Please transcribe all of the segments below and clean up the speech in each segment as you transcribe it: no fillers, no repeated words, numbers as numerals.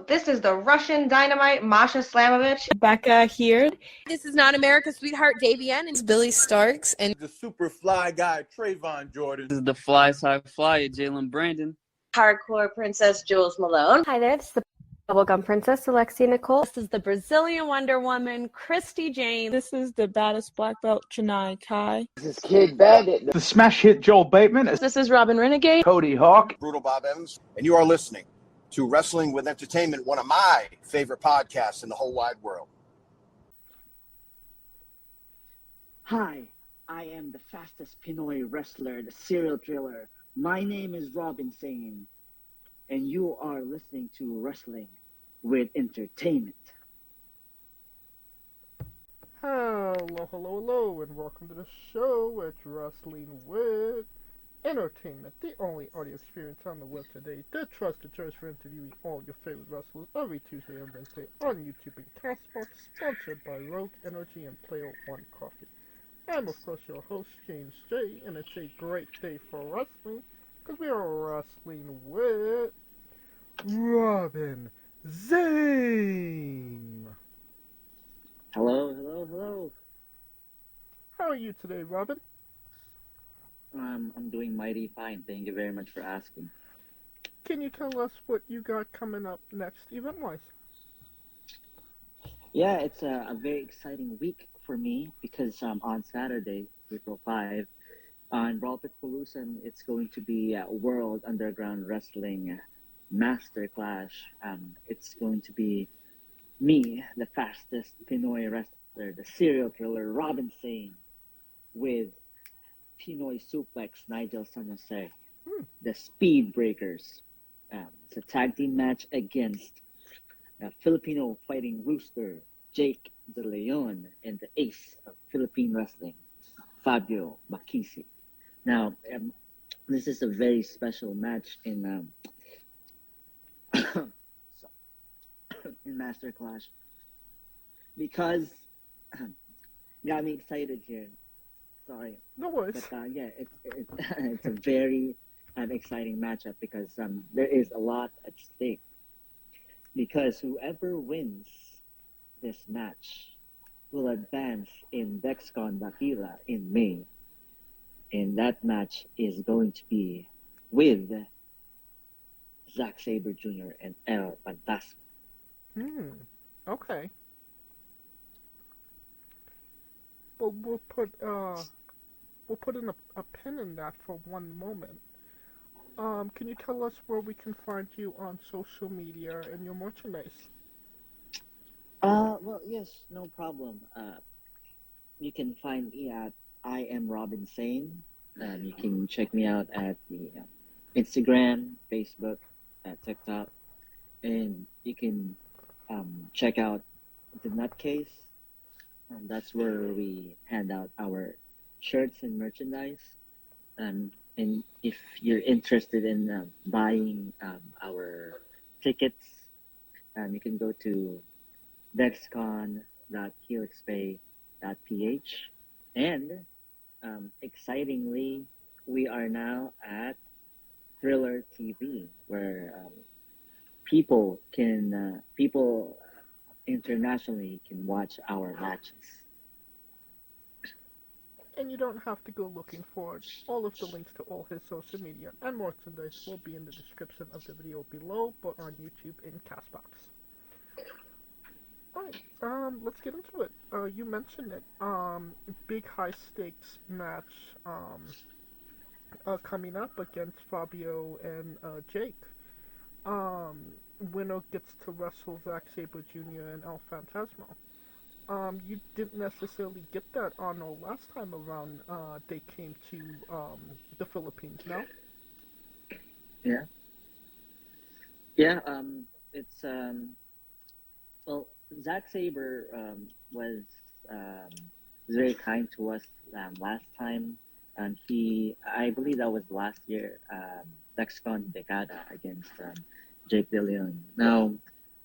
This is the Russian Dynamite, Masha Slamovich. Becca here. This is not America's Sweetheart, Davian. It's Billy Starks. And the super fly guy, Trayvon Jordan. This is the fly side flyer, Jalen Brandon. Hardcore Princess, Jules Malone. Hi there, this is the Bubblegum Princess, Alexia Nicole. This is the Brazilian Wonder Woman, Christy Jane. This is the baddest black belt, Chennai Kai. This is Kid Bandit. The smash hit, Joel Bateman. This is Robin Renegade. Cody Hawk. Brutal Bob Evans. And you are listening to Wrestling with Entertainment, one of my favorite podcasts in the whole wide world. Hi, I am the Fastest Pinoy Wrestler, the serial killer. My name is Robin Sane, and you are listening to Wrestling with Entertainment. Hello, and welcome to the show at Wrestling with Entertainment, the only audio experience on the web today, the trusted choice for interviewing all your favorite wrestlers every Tuesday and Wednesday on YouTube and Castbox, sponsored by Rogue Energy and Player One Coffee. I'm, of course, your host, James J., and it's a great day for wrestling, because we are wrestling with Robin Zane. Hello. How are you today, Robin? I'm doing mighty fine. Thank you very much for asking. Can you tell us what you got coming up next, event-wise? Yeah, it's a very exciting week for me because on Saturday, April 5, on Raw Pitpalooza, it's going to be a World Underground Wrestling Masterclass. It's going to be me, the fastest Pinoy wrestler, the serial killer, Robin Sane, with Pinoy Suplex, Nigel San Jose, the Speed Breakers. It's a tag team match against Filipino Fighting Rooster, Jake De Leon, and the ace of Philippine wrestling, Fabio Makisig. Now, this is a very special match in in Masterclass because got me excited here. Sorry. No worries. But yeah, it's a very exciting matchup because there is a lot at stake. Because whoever wins this match will advance in Dexcon Dakila in May. And that match is going to be with Zack Sabre Jr. and El Fantasma. Okay. Well, we'll put in a pin in that for one moment. Can you tell us where we can find you on social media and your merchandise? Well, yes, no problem. You can find me at I am Robin Sane. You can check me out at the Instagram, Facebook, TikTok, and you can check out the Nutcase. That's where we hand out our shirts and merchandise. And if you're interested in buying our tickets, you can go to dexcon.helixpay.ph. And excitingly, we are now at Thriller TV, where people internationally can watch our matches. And you don't have to go looking for it. All of the links to all his social media and merchandise will be in the description of the video below, but on YouTube in Castbox. Alright, let's get into it. You mentioned it. Big high stakes match coming up against Fabio and Jake. Winner gets to wrestle Zack Sabre Jr. and El Fantasma. You didn't necessarily get that honor last time around they came to the Philippines, no? Yeah, it's well, Zack Sabre was very kind to us last time. I believe that was last year, Dexcon Decada against Jake De Leon. Now,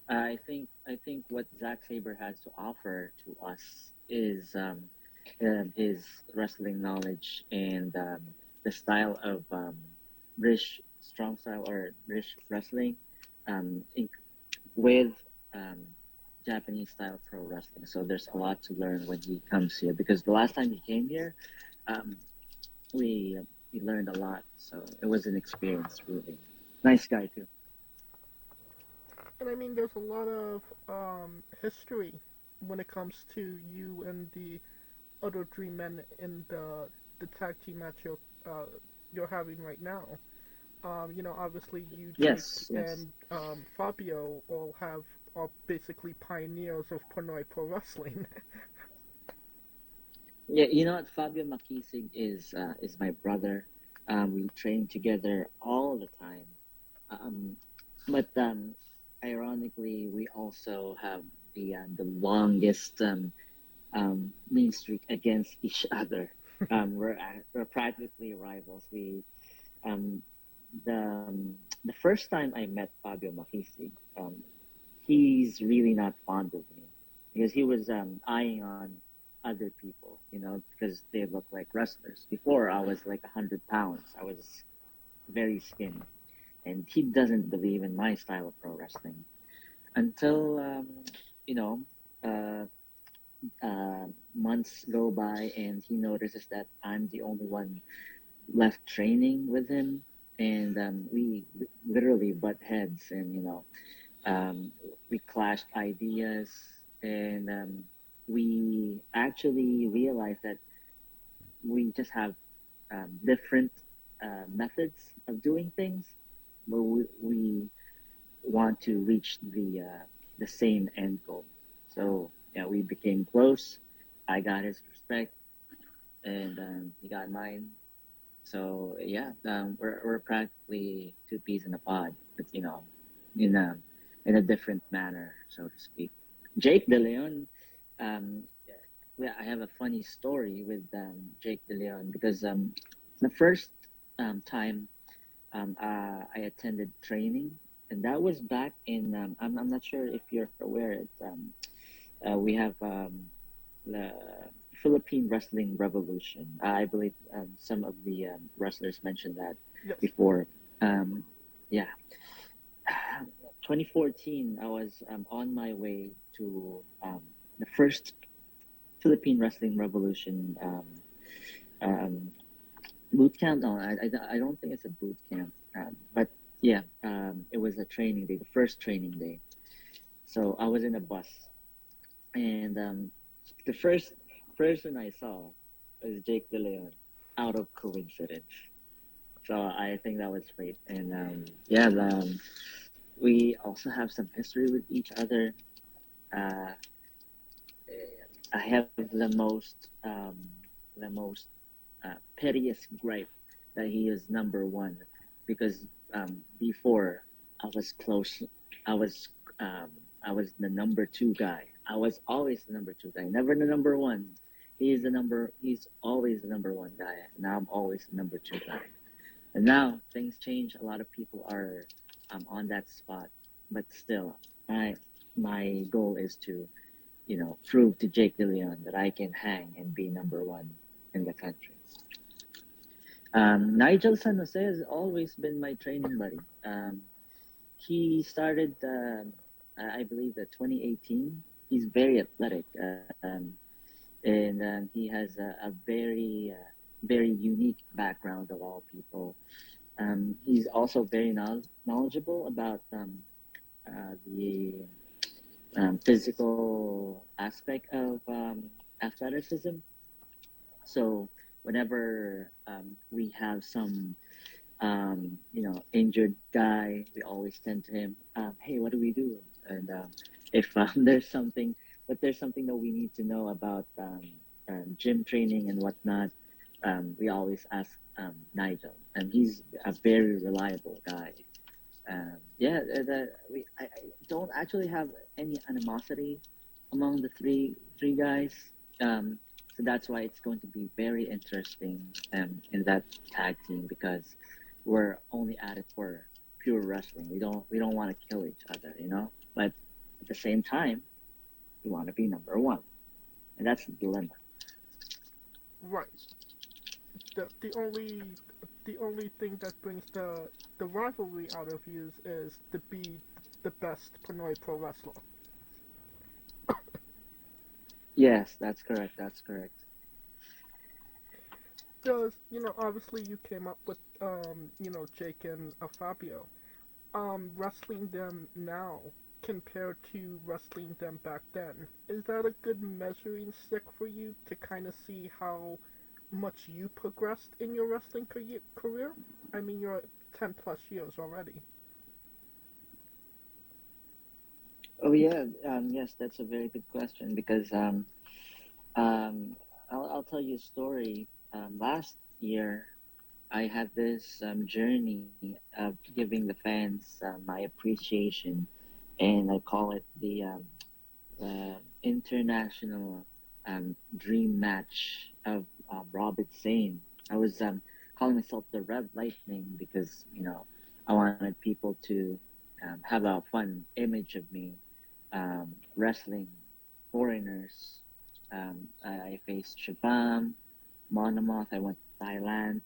I think what Zack Sabre has to offer to us is his wrestling knowledge and the style of British strong style or British wrestling, with um, Japanese style pro wrestling. So there's a lot to learn when he comes here because the last time he came here, um, we we learned a lot. So it was an experience, really. Nice guy too. And I mean, there's a lot of history when it comes to you and the other three men in the tag team match you're having right now. Obviously you, Jake, Yes, yes. and Fabio all are basically pioneers of Pinoy Pro Wrestling. Yeah, you know what? Fabio Makisig is my brother. We train together all the time. Um, but ironically, we also have the longest win streak against each other. We're practically rivals. Um, the first time I met Fabio Makisig, he's really not fond of me because he was eyeing on other people, because they look like wrestlers. Before I was like 100 pounds. I was very skinny, and he doesn't believe in my style of pro wrestling until you know uh, months go by and he notices that I'm the only one left training with him, and we literally butt heads, and we clashed ideas, and we actually realized that we just have different methods of doing things, but we want to reach the same end goal. So yeah, we became close. I got his respect, and he got mine. So yeah, we're practically two peas in a pod, but in a different manner, so to speak. Jake De Leon, um, yeah, I have a funny story with Jake De Leon because the first time I attended training, and that was back in I'm not sure if you're aware. We have the Philippine Wrestling Revolution. I believe some of the wrestlers mentioned that Yes. before. Yeah, 2014, I was on my way to the first Philippine Wrestling Revolution um, boot camp. No, I don't think it's a boot camp, but yeah, it was a training day, the first training day. So I was in a bus, and the first person I saw was Jake De Leon, out of coincidence. So I think that was great, and yeah, we also have some history with each other. Uh, I have the most pettiest gripe that he is number one, because before I was close, I was um, I was the number two guy. I was always the number two guy, never the number one. He's always the number one guy. Now I'm always the number two guy. And now things change. A lot of people are on that spot, but still, my goal is to prove to Jake De Leon that I can hang and be number one in the country. Nigel San Jose has always been my training buddy. He started, I believe, 2018. He's very athletic, and he has a very, very unique background of all people. He's also very knowledgeable about the physical aspect of athleticism. So whenever we have some injured guy, we always tend to him, hey, what do we do? And if there's something that we need to know about gym training and whatnot, we always ask Nigel, and he's a very reliable guy. Yeah, I don't actually have any animosity among the three guys. So that's why it's going to be very interesting in that tag team, because we're only at it for pure wrestling. We don't want to kill each other, But at the same time, we want to be number one, and that's the dilemma. Right. The only thing that brings the rivalry out of you is to be the best Pinoy pro wrestler. Yes, that's correct. That's correct. Does obviously you came up with Jake and Fabio. Wrestling them now compared to wrestling them back then, is that a good measuring stick for you to kind of see how much you progressed in your wrestling career? I mean, you're at 10 plus years already. Oh yeah, yes, that's a very good question because I'll tell you a story. Last year, I had this journey of giving the fans my appreciation, and I call it the international dream match of Robert Sane. I was calling myself the Red Lightning because I wanted people to have a fun image of me wrestling foreigners. I faced Shabam, Monomoth. I went to Thailand.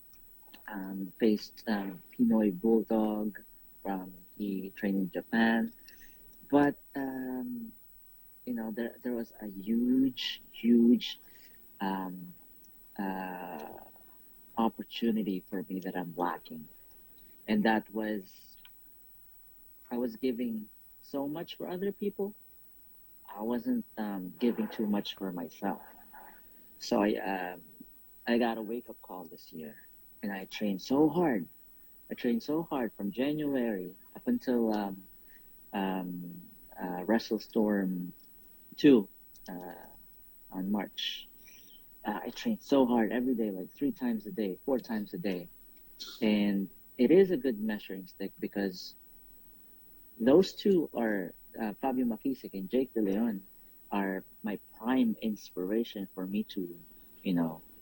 Faced Pinoy Bulldog. He trained in Japan, but there was a huge um, uh, opportunity for me that I'm lacking, and that was I was giving so much for other people. I wasn't giving too much for myself. So I got a wake up call this year, and I trained so hard. I trained so hard from January up until WrestleStorm 2 on March. I trained so hard every day, like 3 times a day, 4 times a day. And it is a good measuring stick because those two are Fabio Makisig and Jake De Leon are my prime inspiration for me to,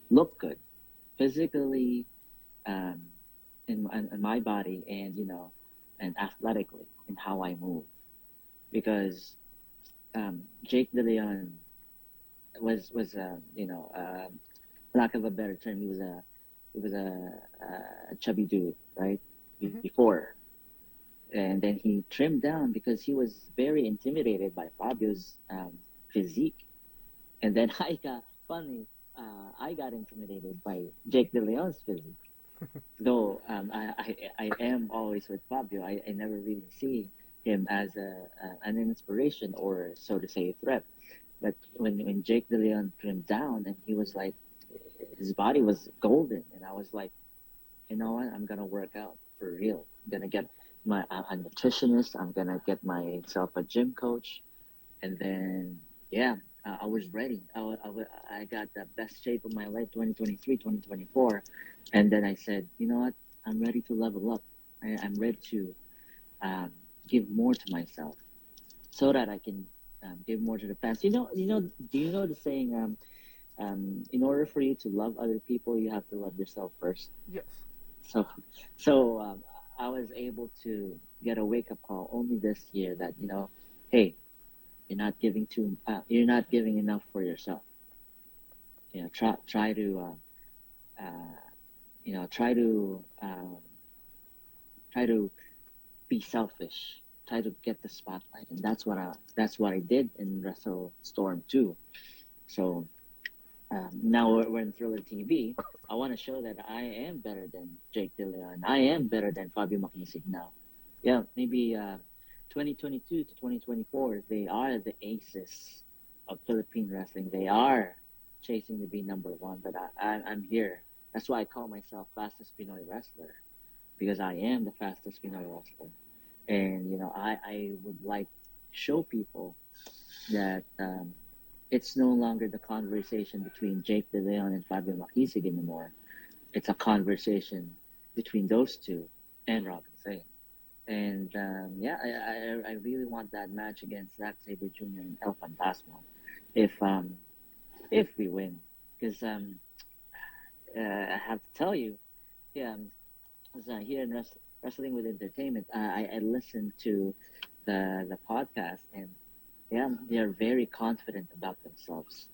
look good physically, in my body, and and athletically in how I move. Because Jake De Leon was lack of a better term, he was a chubby dude, right? Before. And then he trimmed down because he was very intimidated by Fabio's physique. And then I got intimidated by Jake De Leon's physique. Though I am always with Fabio, I never really see him as an inspiration or, so to say, a threat. But when Jake De Leon trimmed down and he was like, his body was golden, and I was like, you know what? I'm gonna work out for real. I'm gonna get a nutritionist. I'm gonna get myself a gym coach, and then I was ready. I got the best shape of my life, 2023, 2024, and then I said, you know what? I'm ready to level up. I'm ready to give more to myself, so that I can give more to the fans. Do you know the saying? In order for you to love other people, you have to love yourself first. Yes. So I was able to get a wake up call only this year that hey, you're not giving enough for yourself. Try to try to be selfish. Try to get the spotlight, and that's what I did in WrestleStorm 2. So now we're in Thriller TV. I want to show that I am better than Jake De Leon. I am better than Fabio Makisig now. Yeah, maybe 2022 to 2024, they are the aces of Philippine wrestling. They are chasing to be number one, but I'm here. That's why I call myself Fastest Pinoy Wrestler, because I am the fastest Pinoy wrestler. And, I would like to show people that it's no longer the conversation between Jake De Leon and Fabio Makisig anymore. It's a conversation between those two and Robin Sane. And I really want that match against Zack Sabre Jr. and El Fantasma if we win, because I have to tell you, as here in Wrestling with Entertainment, I listened to the podcast, and they are very confident about themselves,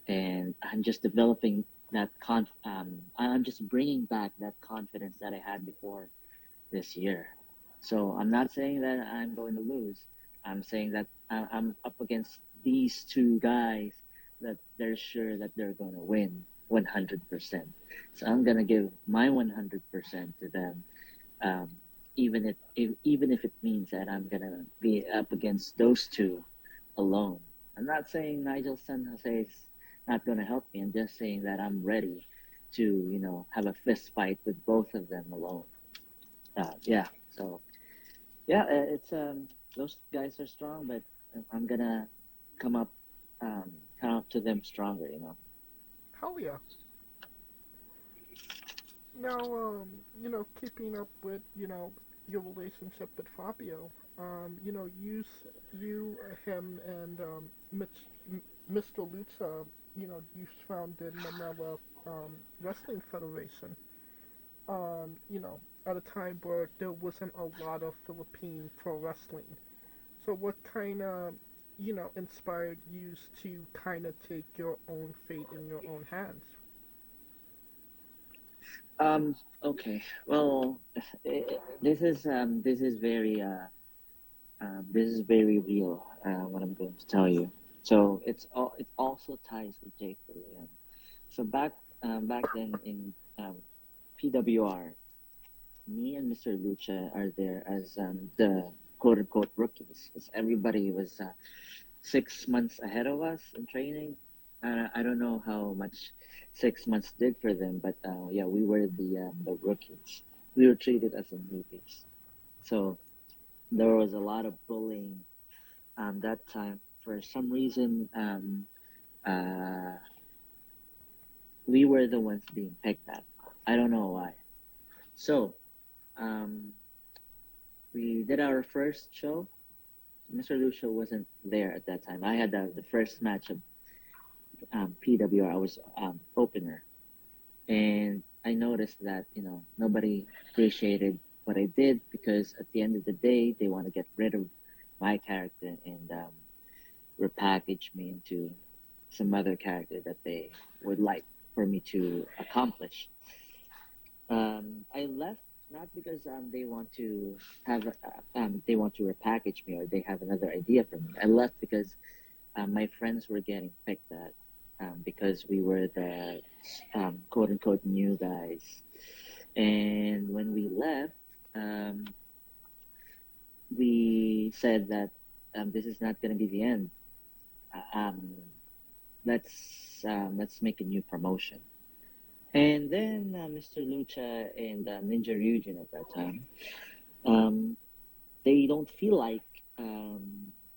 and I'm just developing that I'm just bringing back that confidence that I had before this year. So I'm not saying that I'm going to lose. I'm saying that I'm up against these two guys that they're sure that they're going to win 100%. So I'm going to give my 100% to them, even if it means that I'm going to be up against those two alone. I'm not saying Nigel San Jose is not going to help me. I'm just saying that I'm ready to, have a fist fight with both of them alone. Yeah. So, yeah, it's those guys are strong, but I'm gonna come up to them stronger. Hell yeah. Now, keeping up with, your relationship with Fabio, him, and Mr. Lucha, you founded Manila Wrestling Federation. At a time where there wasn't a lot of Philippine pro wrestling. So what kind of, inspired you to kind of take your own fate in your own hands? Okay. Well, this is very real. What I'm going to tell you. So it also ties with Jake William. So back then in PWR, me and Mr. Lucha are there as the quote unquote rookies, because everybody was 6 months ahead of us in training. I don't know how much 6 months did for them, but yeah, we were the rookies. We were treated as the newbies. So there was a lot of bullying that time. For some reason, we were the ones being picked at. I don't know why. So we did our first show. Mr. Lucio wasn't there at that time. I had the first match of PWR. I was opener, and I noticed that nobody appreciated what I did, because at the end of the day, they want to get rid of my character and repackage me into some other character that they would like for me to accomplish. I left not because they want to repackage me or they have another idea for me. I left because my friends were getting picked at because we were the quote unquote new guys. And when we left, we said that this is not going to be the end. Let's make a new promotion. And then Mr. Lucha and Ninja Ryujin at that time, they don't feel like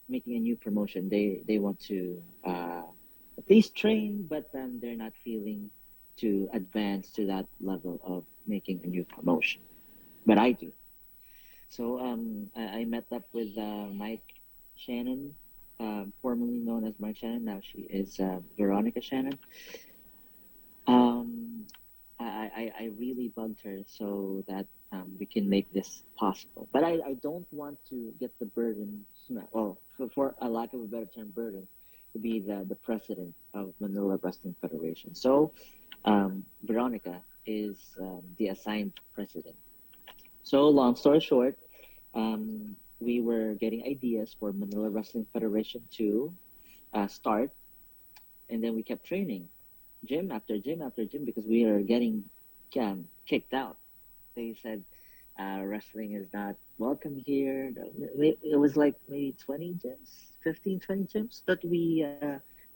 making a new promotion. They want to at least train, but they're not feeling to advance to that level of making a new promotion. But I do. So I met up with Mike Shannon, formerly known as Mike Shannon. Now she is Veronica Shannon. I really bugged her so that we can make this possible. But I don't want to get the burden, well, for a lack of a better term, burden, to be the president of Manila Wrestling Federation. So Veronica is the assigned president. So long story short, we were getting ideas for Manila Wrestling Federation to start, and then we kept training. Gym after gym after gym, because we are getting kicked out. They said wrestling is not welcome here. It was like maybe 20 gyms, 15, 20 gyms that we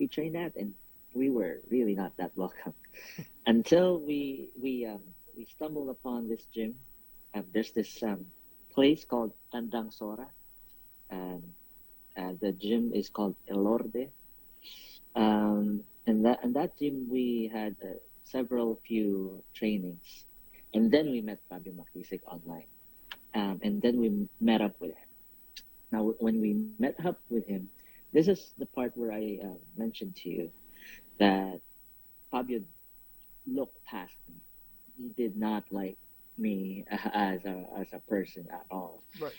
trained at, and we were really not that welcome until we stumbled upon this gym. There's this place called Tandang Sora. The gym is called Elorde. And that gym we had few trainings, and then we met Fabio Makisig online, and then we met up with him. Now, when we met up with him, this is the part where I mentioned to you that Fabio looked past me. He did not like me as a person at all. Right.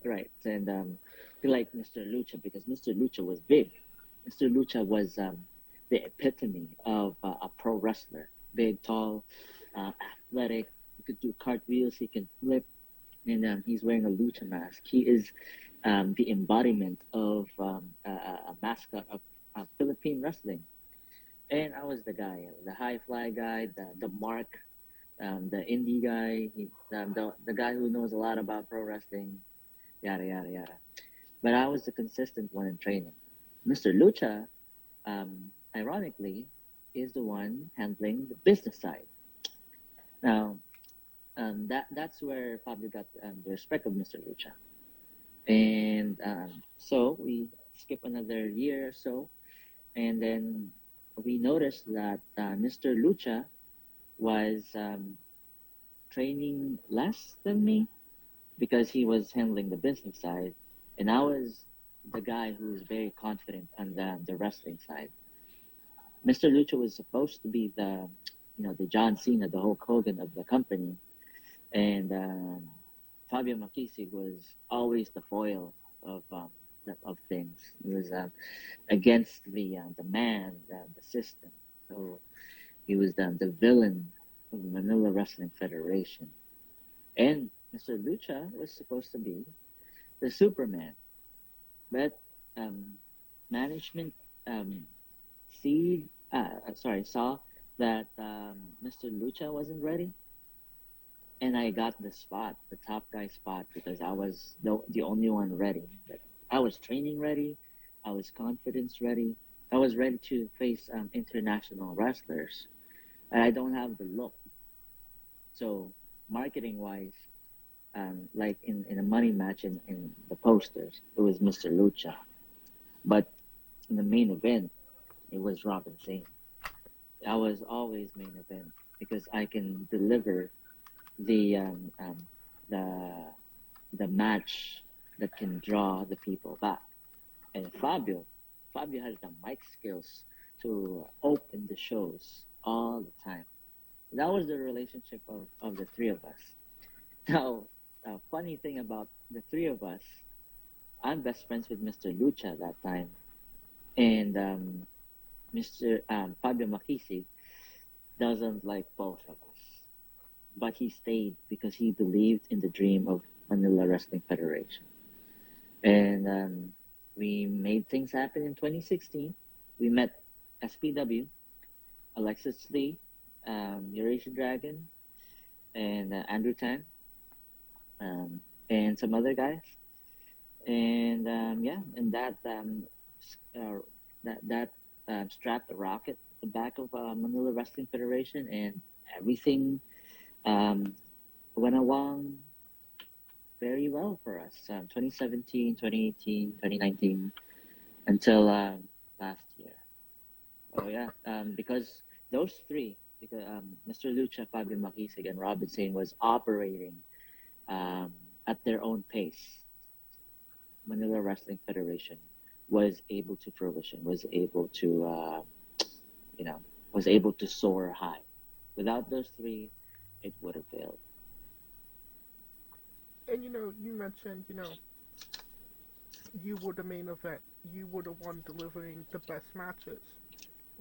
Right. And he liked Mr. Lucha because Mr. Lucha was big. Mr. Lucha was the epitome of a pro wrestler. Big, tall, athletic. He could do cartwheels. He can flip. and he's wearing a lucha mask. He is the embodiment of a mascot of Philippine wrestling. And I was the guy, the high fly guy, the mark, the indie guy, the guy who knows a lot about pro wrestling, yada yada yada. But I was the consistent one in training. Mr. Lucha, ironically, is the one handling the business side. Now, that's where Fabio got the respect of Mr. Lucha. And so we skip another year or so, and then we noticed that Mr. Lucha was training less than me because he was handling the business side, and I was the guy who was very confident on the wrestling side. Mr. Lucha was supposed to be the John Cena, the Hulk Hogan of the company, and Fabio Makisig was always the foil of things. He was against the man, the system. So he was the villain of the Manila Wrestling Federation. And Mr. Lucha was supposed to be the Superman. But management saw that Mr. Lucha wasn't ready. And I got the spot, the top guy spot, because I was the only one ready. I was training ready. I was confidence ready. I was ready to face international wrestlers. And I don't have the look. So marketing-wise, like in a money match in the posters, it was Mr. Lucha. But in the main event, it was Robin Sane. I was always main event because I can deliver the match that can draw the people back. And Fabio has the mic skills to open the shows all the time. That was the relationship of the three of us. Now, a funny thing about the three of us, I'm best friends with Mr. Lucha that time, and Mr. Fabio Makisig doesn't like both of us. But he stayed because he believed in the dream of Manila Wrestling Federation. And we made things happen in 2016. We met SPW, Alexis Lee, Eurasian Dragon, and Andrew Tan, and some other guys. And that strapped a rocket at the back of Manila Wrestling Federation, and everything went along very well for us. 2017, 2018, 2019, until last year. Oh yeah, because those three, Mr. Lucha, Fabio Makisig, and Robin Sane was operating at their own pace. Manila Wrestling Federation was able to fruition, was able to soar high. Without those three, it would have failed. And you mentioned, you were the main event. You were the one delivering the best matches,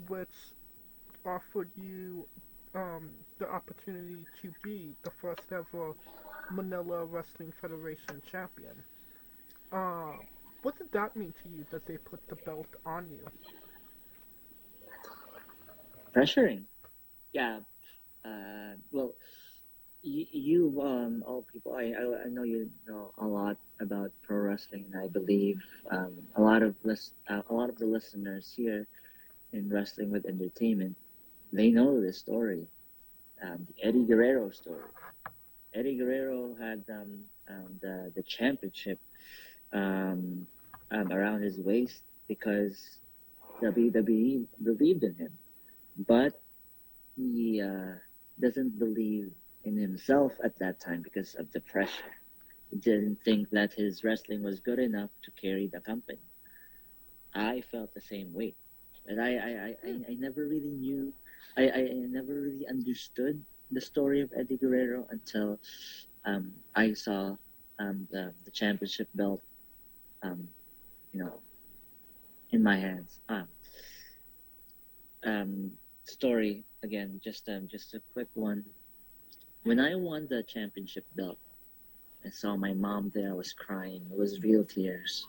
which offered you the opportunity to be the first ever Manila Wrestling Federation champion. What did that mean to you that they put the belt on you? Pressuring. Yeah. Well, you all people, I know you know a lot about pro wrestling. I believe a lot of the listeners here in Wrestling with Entertainment, they know this story, the Eddie Guerrero story. Eddie Guerrero had the championship around his waist because WWE believed in him, but he doesn't believe in himself at that time because of the pressure. He didn't think that his wrestling was good enough to carry the company. I felt the same way. And I never really knew, I never really understood the story of Eddie Guerrero until I saw the championship belt, in my hands. Story again, just a quick one. When I won the championship belt, I saw my mom there. I was crying. It was real tears.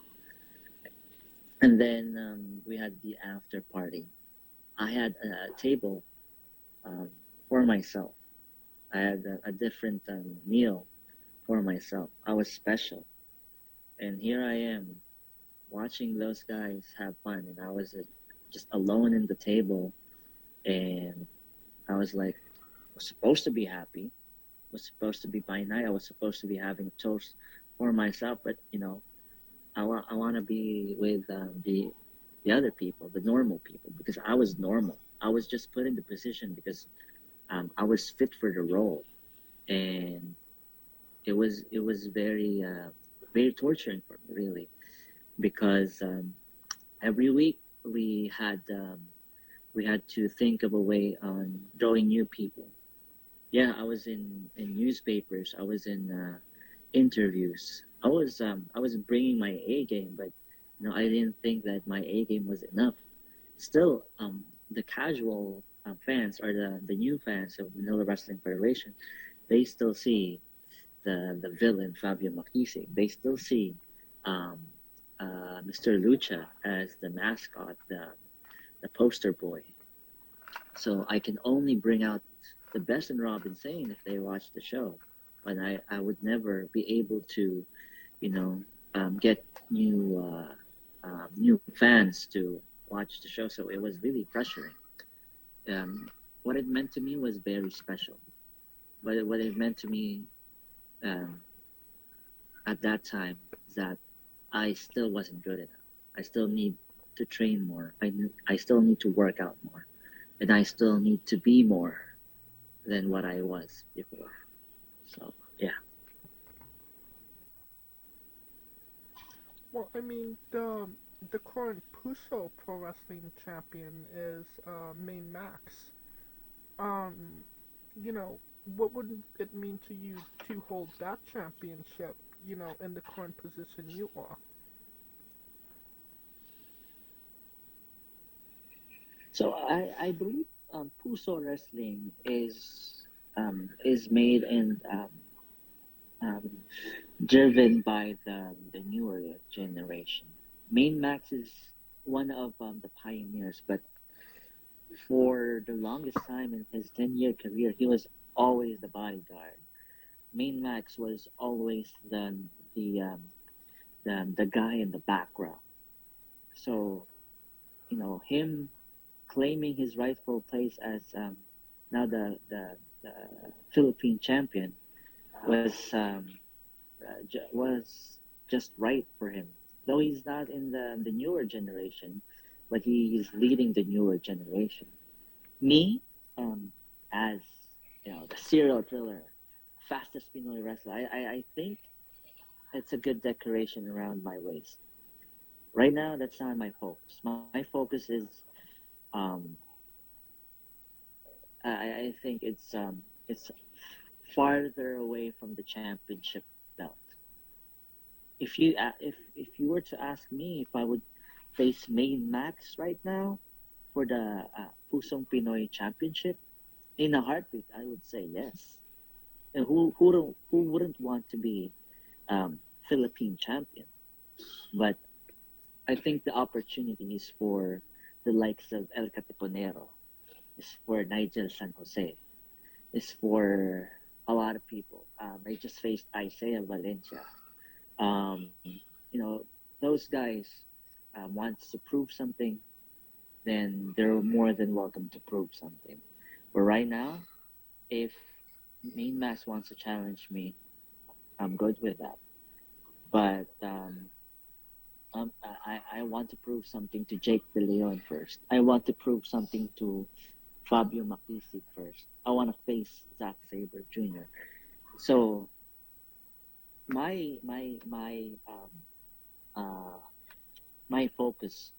And then we had the after party. I had a table for myself. I had a different meal for myself. I was special. And here I am watching those guys have fun. And I was just alone in the table. And I was like, I was supposed to be happy. It was supposed to be my night. I was supposed to be having a toast for myself. But, I want to be with the other people, the normal people, because I was normal. I was just put in the position because I was fit for the role, and it was very very torturing for me, really, because every week we had to think of a way on drawing new people. Yeah, I was in newspapers. I was in interviews. I was bringing my A game, but I didn't think that my A game was enough. Still, the casual fans or the new fans of Manila Wrestling Federation, they still see the villain Fabio Makisig. They still see Mr. Lucha as the mascot, the poster boy. So I can only bring out the best in Robin Sane if they watch the show, but I would never be able to, get new fans to watch the show. So it was really pressuring. What it meant to me was very special, but what it meant to me at that time is that I still wasn't good enough. I still need to train more. I still need to work out more, and I still need to be more than what I was before. So yeah. Well, I mean, the current Puso Pro Wrestling champion is Main Max. What would it mean to you to hold that championship, in the current position you are? So I believe Puso Wrestling is made and driven by the newer generation. Main Max is one of the pioneers, but for the longest time in his 10-year career, he was always the bodyguard. Main Max was always the guy in the background. So, him claiming his rightful place as now the Philippine champion was just right for him. Though he's not in the newer generation, but he is leading the newer generation. Me, as the serial killer, fastest Pinoy wrestler, I think it's a good decoration around my waist. Right now, that's not my focus. My focus is, I think it's farther away from the championship belt. If you were to ask me if I would face Main Max right now for the Pusong Pinoy Championship, in a heartbeat, I would say yes. And who wouldn't want to be Philippine champion? But I think the opportunity is for the likes of El Catiponero, is for Nigel San Jose, is for a lot of people. I just faced Isaiah Valencia. Those guys wants to prove something, then they're more than welcome to prove something. But right now, if Main Max wants to challenge me, I'm good with that. But I want to prove something to Jake De Leon first. I want to prove something to Fabio Makisig first. I want to face Zack Sabre Jr. So my focus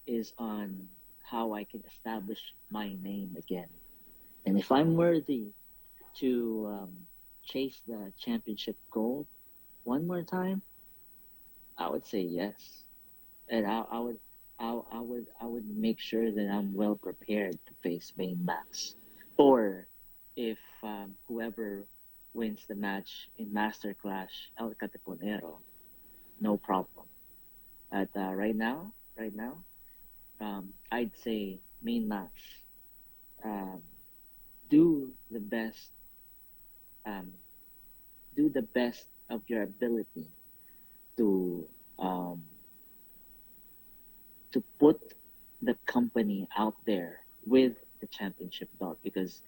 is on how I can establish my name again. And if I'm worthy to chase the championship gold one more time, I would say yes. And I would make sure that I'm well prepared to face Main Max. Or if whoever wins the match in Master Clash El Catiponero, no problem. But right now, I'd say main match. Um, do the best. Um, do the best of your ability to um, to put the company out there with the championship belt, because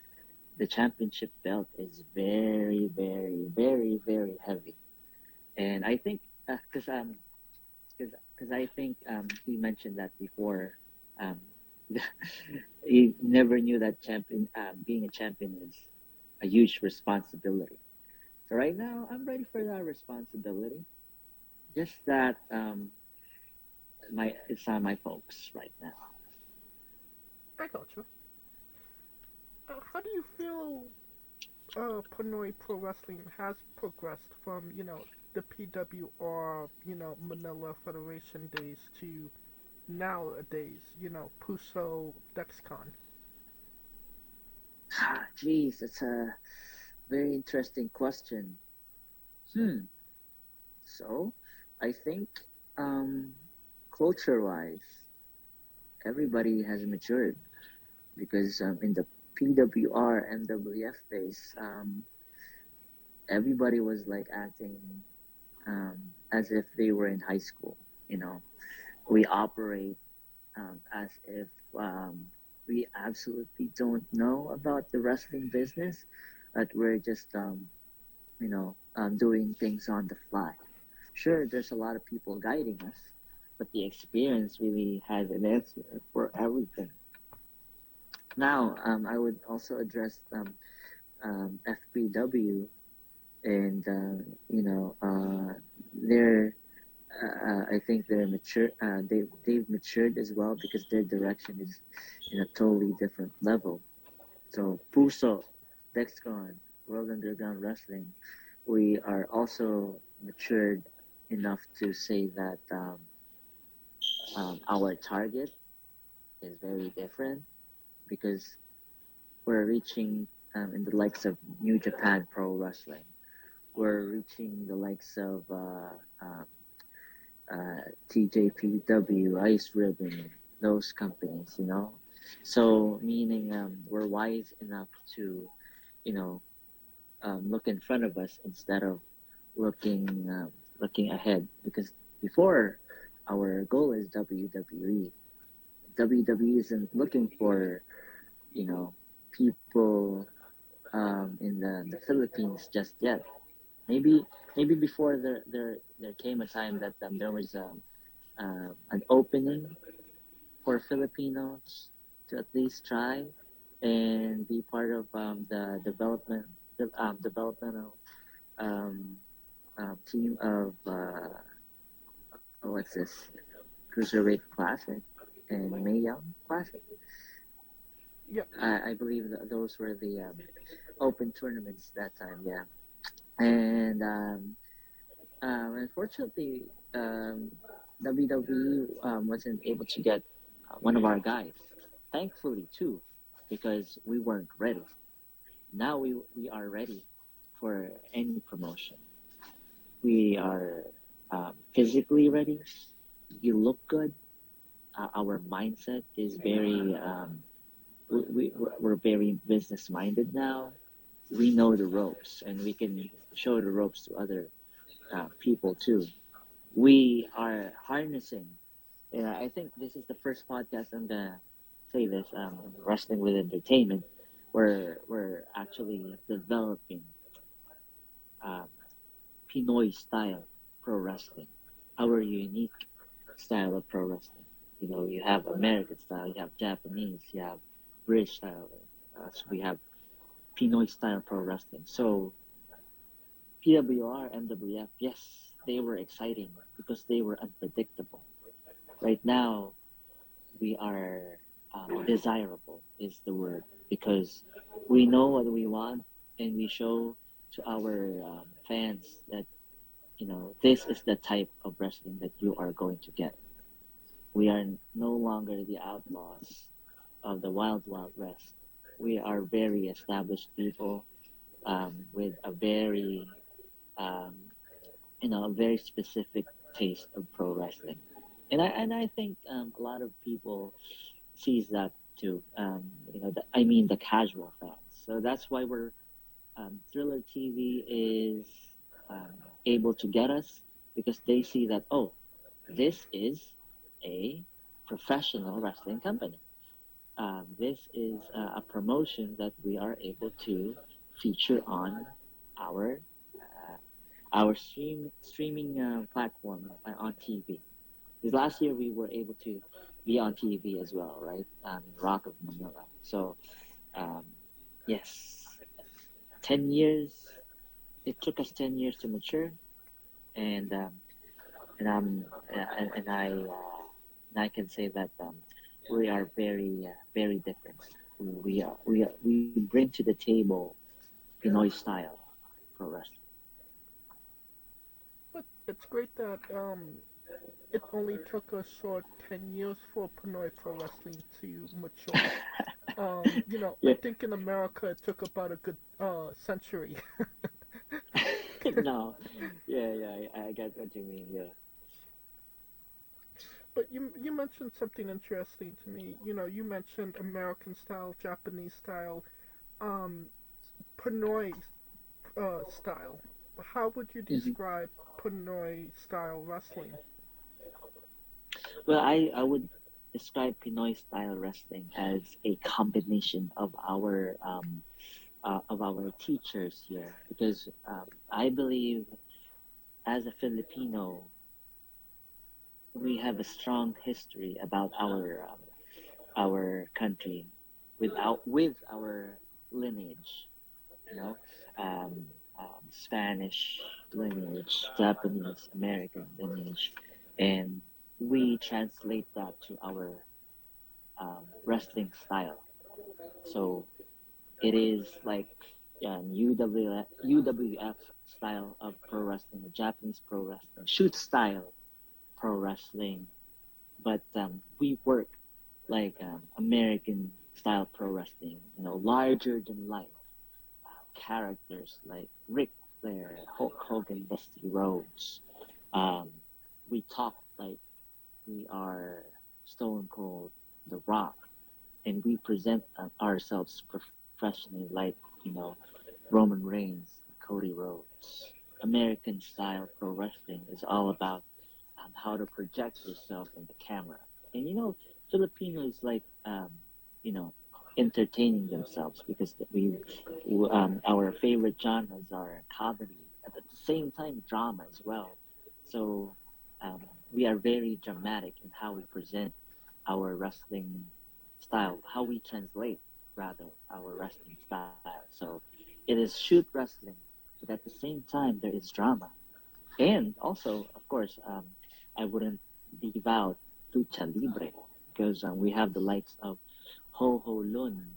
the championship belt is very, very, very, very heavy. And I think because I think he mentioned that before. Um, he never knew that being a champion is a huge responsibility. So right now, I'm ready for that responsibility. Just that it's on my folks right now. I got you. How do you feel Pinoy Pro Wrestling has progressed from, the PWR, Manila Federation days to nowadays, Puso, Dexcon? Jeez, that's a very interesting question. So, I think culture-wise, everybody has matured, because in the PWR MWF days, everybody was like acting as if they were in high school. You know, we operate as if we absolutely don't know about the wrestling business, but we're just doing things on the fly. Sure, there's a lot of people guiding us, but the experience really has an answer for everything. Now, I would also address FPW, and they're I think they're mature. They've matured as well, because their direction is in a totally different level. So Puso, Dexcon, World Underground Wrestling, we are also matured enough to say that our target is very different, because we're reaching in the likes of New Japan Pro Wrestling. We're reaching the likes of TJPW, Ice Ribbon, those companies. So meaning we're wise enough to, look in front of us instead of looking ahead. Because before, our goal is WWE. WWE isn't looking for, people in the Philippines just yet. Maybe before there came a time that there was an opening for Filipinos to at least try and be part of the developmental team of what's this, Cruiserweight Classic and Mae Young Classic. Yeah. I believe that those were the open tournaments that time. Yeah. And unfortunately, WWE wasn't able to get one of our guys. Thankfully, too, because we weren't ready. Now we are ready for any promotion. We are physically ready. You look good. Our mindset is very. We're very business minded now. We know the ropes, and we can show the ropes to other people too. We are harnessing. I think this is the first podcast I'm gonna say this. Wrestling with Entertainment, where we're actually developing Pinoy style pro wrestling, our unique style of pro wrestling. You have American style, you have Japanese, you have British style. So we have Pinoy style pro wrestling. So PWR, MWF, yes, they were exciting because they were unpredictable. Right now, we are desirable is the word, because we know what we want, and we show to our fans that this is the type of wrestling that you are going to get. We are no longer the outlaws of the Wild Wild West. We are very established people. with a very um, a very specific taste of pro wrestling, and I think a lot of people sees that too. I mean the casual fans. So that's why we're Thriller TV is um, able to get us because they see that this is a professional wrestling company. This is a promotion that we are able to feature on our streaming platform on TV. Because last year we were able to be on TV as well, right? In Rock of Manila. So um, yes, 10 years. It took us 10 years to mature, and and and I can say that we are very different. We bring to the table Pinoy style pro wrestling. But it's great that it only took a short 10 years for Pinoy Pro Wrestling to mature. I Yeah. think in America it took about a good century. No, yeah, I get what you mean. Yeah. But you mentioned something interesting to me. You mentioned American style, Japanese style, um, Pinoy style. How would you hmm describe Pinoy style wrestling? Well, I would describe Pinoy style wrestling as a combination of our teachers here because I believe as a Filipino we have a strong history about our country with our lineage, you know, um, Spanish lineage, Japanese American lineage, and we translate that to our wrestling style. So it is like UWF style of pro wrestling, Japanese pro wrestling, shoot style pro wrestling, but we work like American style pro wrestling, larger than life characters like Ric Flair, Hulk Hogan, Dusty Rhodes. Um, we talk like we are Stone Cold, The Rock, and we present ourselves professionally like, Roman Reigns, Cody Rhodes. American style pro wrestling is all about how to project yourself in the camera. And Filipinos like you know entertaining themselves because our favorite genres are comedy at the same time drama as well. So we are very dramatic in how we present our wrestling style, how we translate rather our wrestling style. So it is shoot wrestling, but at the same time there is drama. And also, of course, I wouldn't leave out Lucha Libre because we have the likes of Ho Ho Lun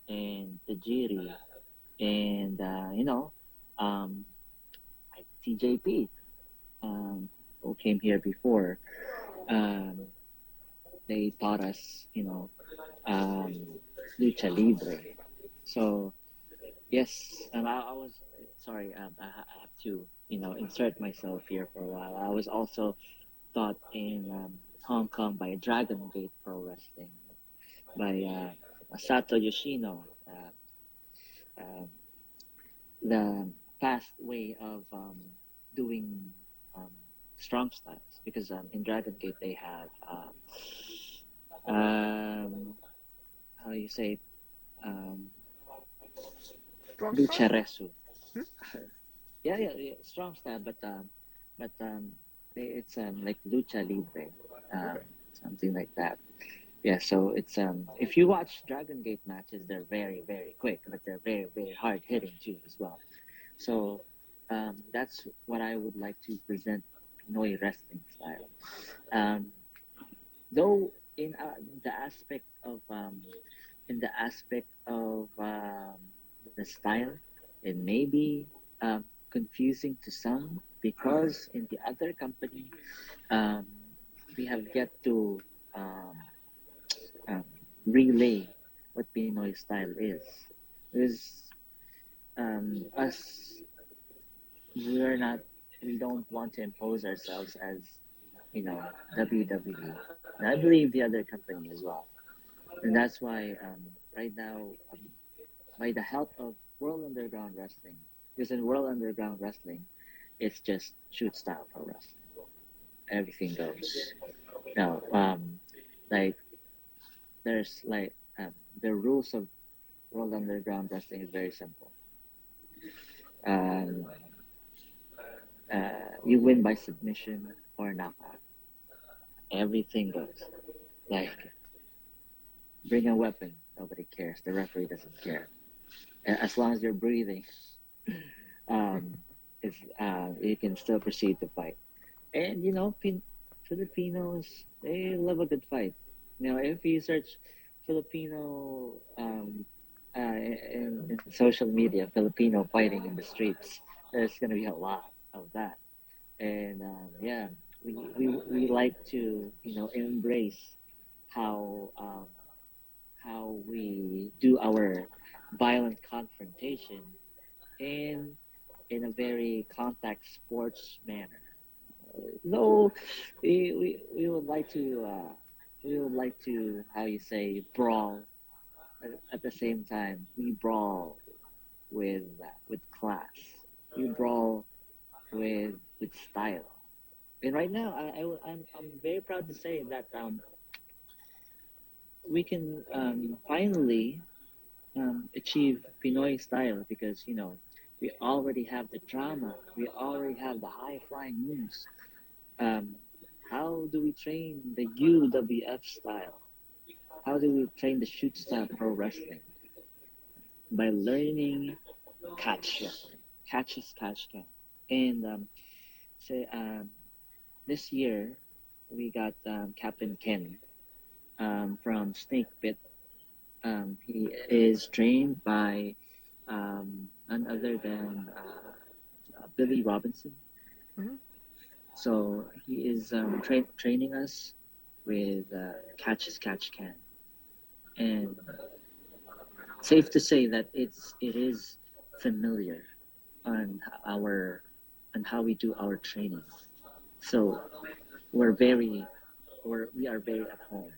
and Tajiri and, um, like TJP, who came here before. Um, they taught us, um, Lucha Libre. So, yes, I was sorry, I have to, insert myself here for a while. I was also taught in Hong Kong by Dragon Gate Pro Wrestling by Masato Yoshino, uh, the fast way of doing um, strong styles because in Dragon Gate they have how do you say it? Um, Strong style? Lucharesu. Hmm? Yeah, strong style, but it's like lucha libre, um, Okay. something like that. Yeah, so it's if you watch Dragon Gate matches, they're very quick, but they're very hard hitting too as well. So that's what I would like to present Pinoy wrestling style. Um, though the aspect of in the aspect of the style, it may be confusing to some because in the other company um, we have yet to um, um, relay what Pinoy style is. Because us, we're not, we don't want to impose ourselves as, WWE. And I believe the other company as well. And that's why right now, by the help of World Underground Wrestling, because in World Underground Wrestling, it's just shoot style pro wrestling. Everything goes. Now, like there's the rules of World Underground Wrestling is very simple. Um, you win by submission or knockout. Everything goes. Like, bring a weapon, nobody cares. The referee doesn't care. As long as you're breathing, it's, you can still proceed to fight. And Filipinos, they love a good fight. If you search Filipino in social media, Filipino fighting in the streets, there's gonna be a lot of that. And yeah, we like to embrace how we do our violent confrontation in a very contact sports manner. Though we would like to how you say brawl. At the same time, we brawl with class. We brawl with style. And right now, I'm very proud to say that we can finally achieve Pinoy style because we already have the drama, we already have the high flying moves. How do we train the UWF style? How do we train the shoot style pro wrestling? By learning catch wrestling. Catch is catch can. And this year we got Captain Ken from Snake Pit. He is trained by none other than Billy Robinson. Mm-hmm. So he is training us with catch as catch can, and safe to say that it is familiar on how we do our training. So we are very at home.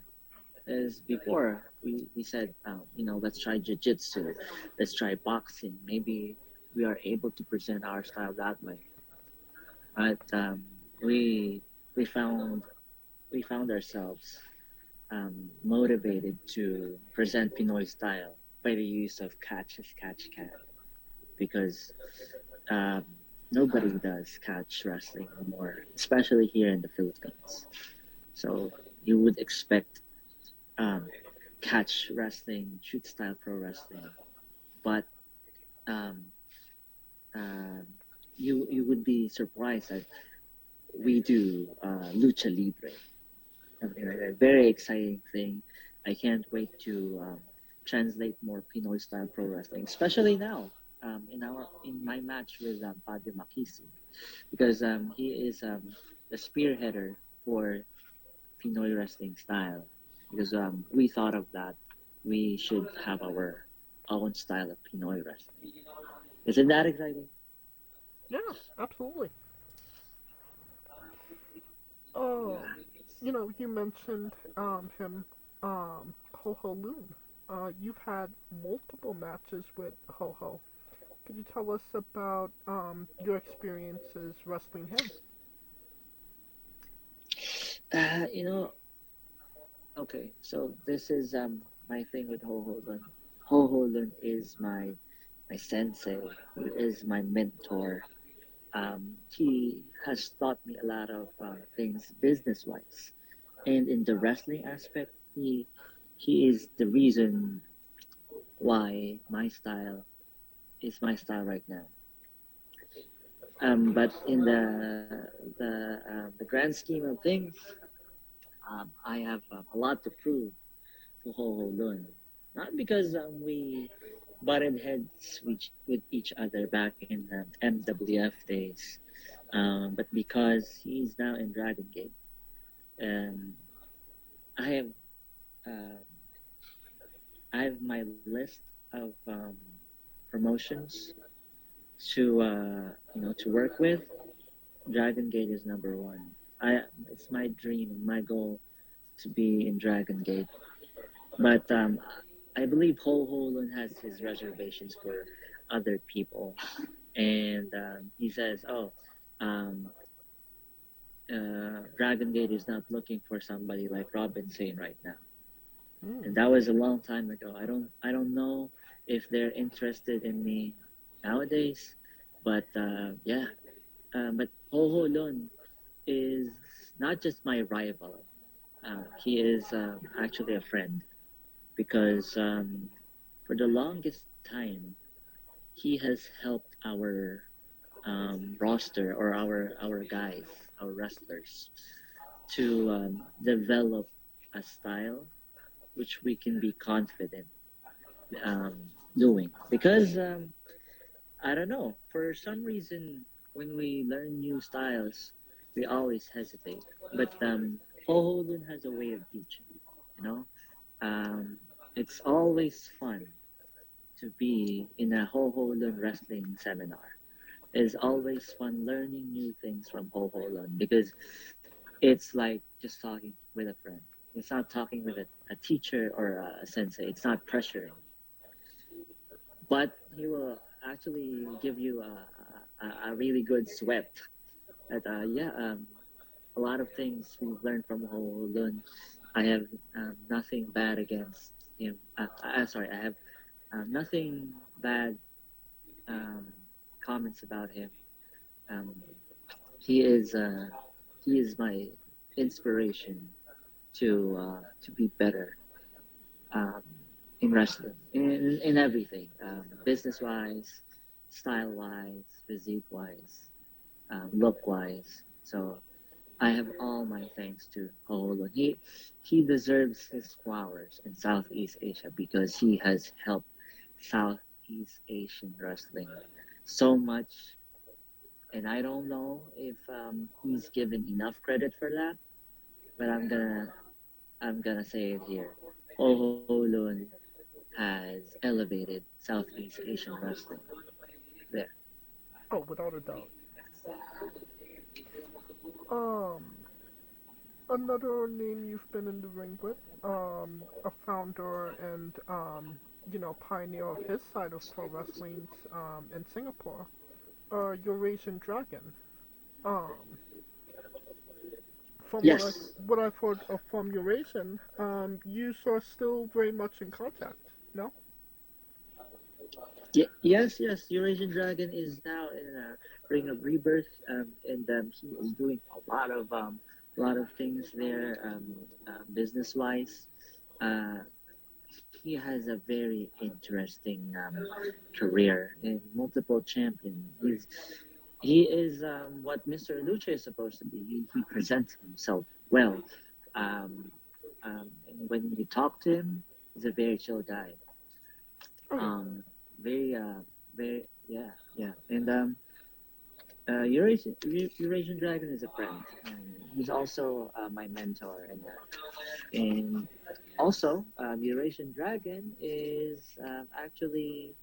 As before, we said, let's try jiu-jitsu, let's try boxing. Maybe we are able to present our style that way. But we found ourselves motivated to present Pinoy style by the use of catch as catch can, because nobody does catch wrestling anymore, especially here in the Philippines. So you would expect catch wrestling, shoot style pro wrestling, but you would be surprised that we do lucha libre. A very exciting thing. I can't wait to translate more Pinoy style pro wrestling, especially now in my match with Fabio Makisig, because he is the spearheader for Pinoy wrestling style. Because we thought of that, we should have our own style of Pinoy wrestling. Isn't that exciting? Yeah, absolutely. Oh, you mentioned him, Ho Ho Loon. You've had multiple matches with Ho Ho. Could you tell us about your experiences wrestling him? Okay, so this is my thing with Ho Ho Lun. Ho Ho Lun is my sensei. He is my mentor. He has taught me a lot of things business wise, and in the wrestling aspect, he is the reason why my style is my style right now. But in the grand scheme of things, I have a lot to prove to Ho Ho Lun. Not because we butted heads with each other back in the MWF days, but because he's now in Dragon Gate. I have my list of promotions to to work with, Dragon Gate is number one. It's my dream, my goal to be in Dragon Gate. But I believe Ho Holun has his reservations for other people, and he says, "Oh, um, Dragon Gate is not looking for somebody like Robin Sane right now." And that was a long time ago. I don't know if they're interested in me nowadays, but yeah. But Ho Holun is not just my rival. He is actually a friend because for the longest time he has helped our roster or our guys, our wrestlers, to develop a style which we can be confident um, doing. Because I don't know, for some reason, when we learn new styles, we always hesitate. But Ho Holun has a way of teaching, you know. It's always fun to be in a Ho Holun wrestling seminar. It's always fun learning new things from Ho Holun because it's like just talking with a friend. It's not talking with a teacher or a sensei. It's not pressuring. But he will actually give you a really good sweat. That a lot of things we've learned from Ho Lun. I have nothing bad against him. Sorry, I have nothing bad um, comments about him. Um, he is my inspiration to be better um, in wrestling, in everything, business wise, style wise, physique wise, look wise. So I have all my thanks to Paolo. He deserves his flowers in Southeast Asia because he has helped Southeast Asian wrestling so much, and I don't know if he's given enough credit for that. But I'm gonna say it here. Paolo has elevated Southeast Asian wrestling. There. Oh, without a doubt. Um, Another name you've been in the ring with, a founder and pioneer of his side of pro wrestling, in Singapore, Eurasian Dragon. Um, from Yes. what I've heard from Eurasian, you are still very much in contact. No? Yes. Eurasian Dragon is now in a ring of rebirth, and he is doing a lot of things there, business wise. Uh, he has a very interesting career in multiple champion. He is what Mr. Lucha is supposed to be. He presents himself well. Um, and when you talk to him, he's a very chill guy. Um, very, yeah. And Eurasian Dragon is a friend. He's also my mentor, and also Eurasian Dragon is actually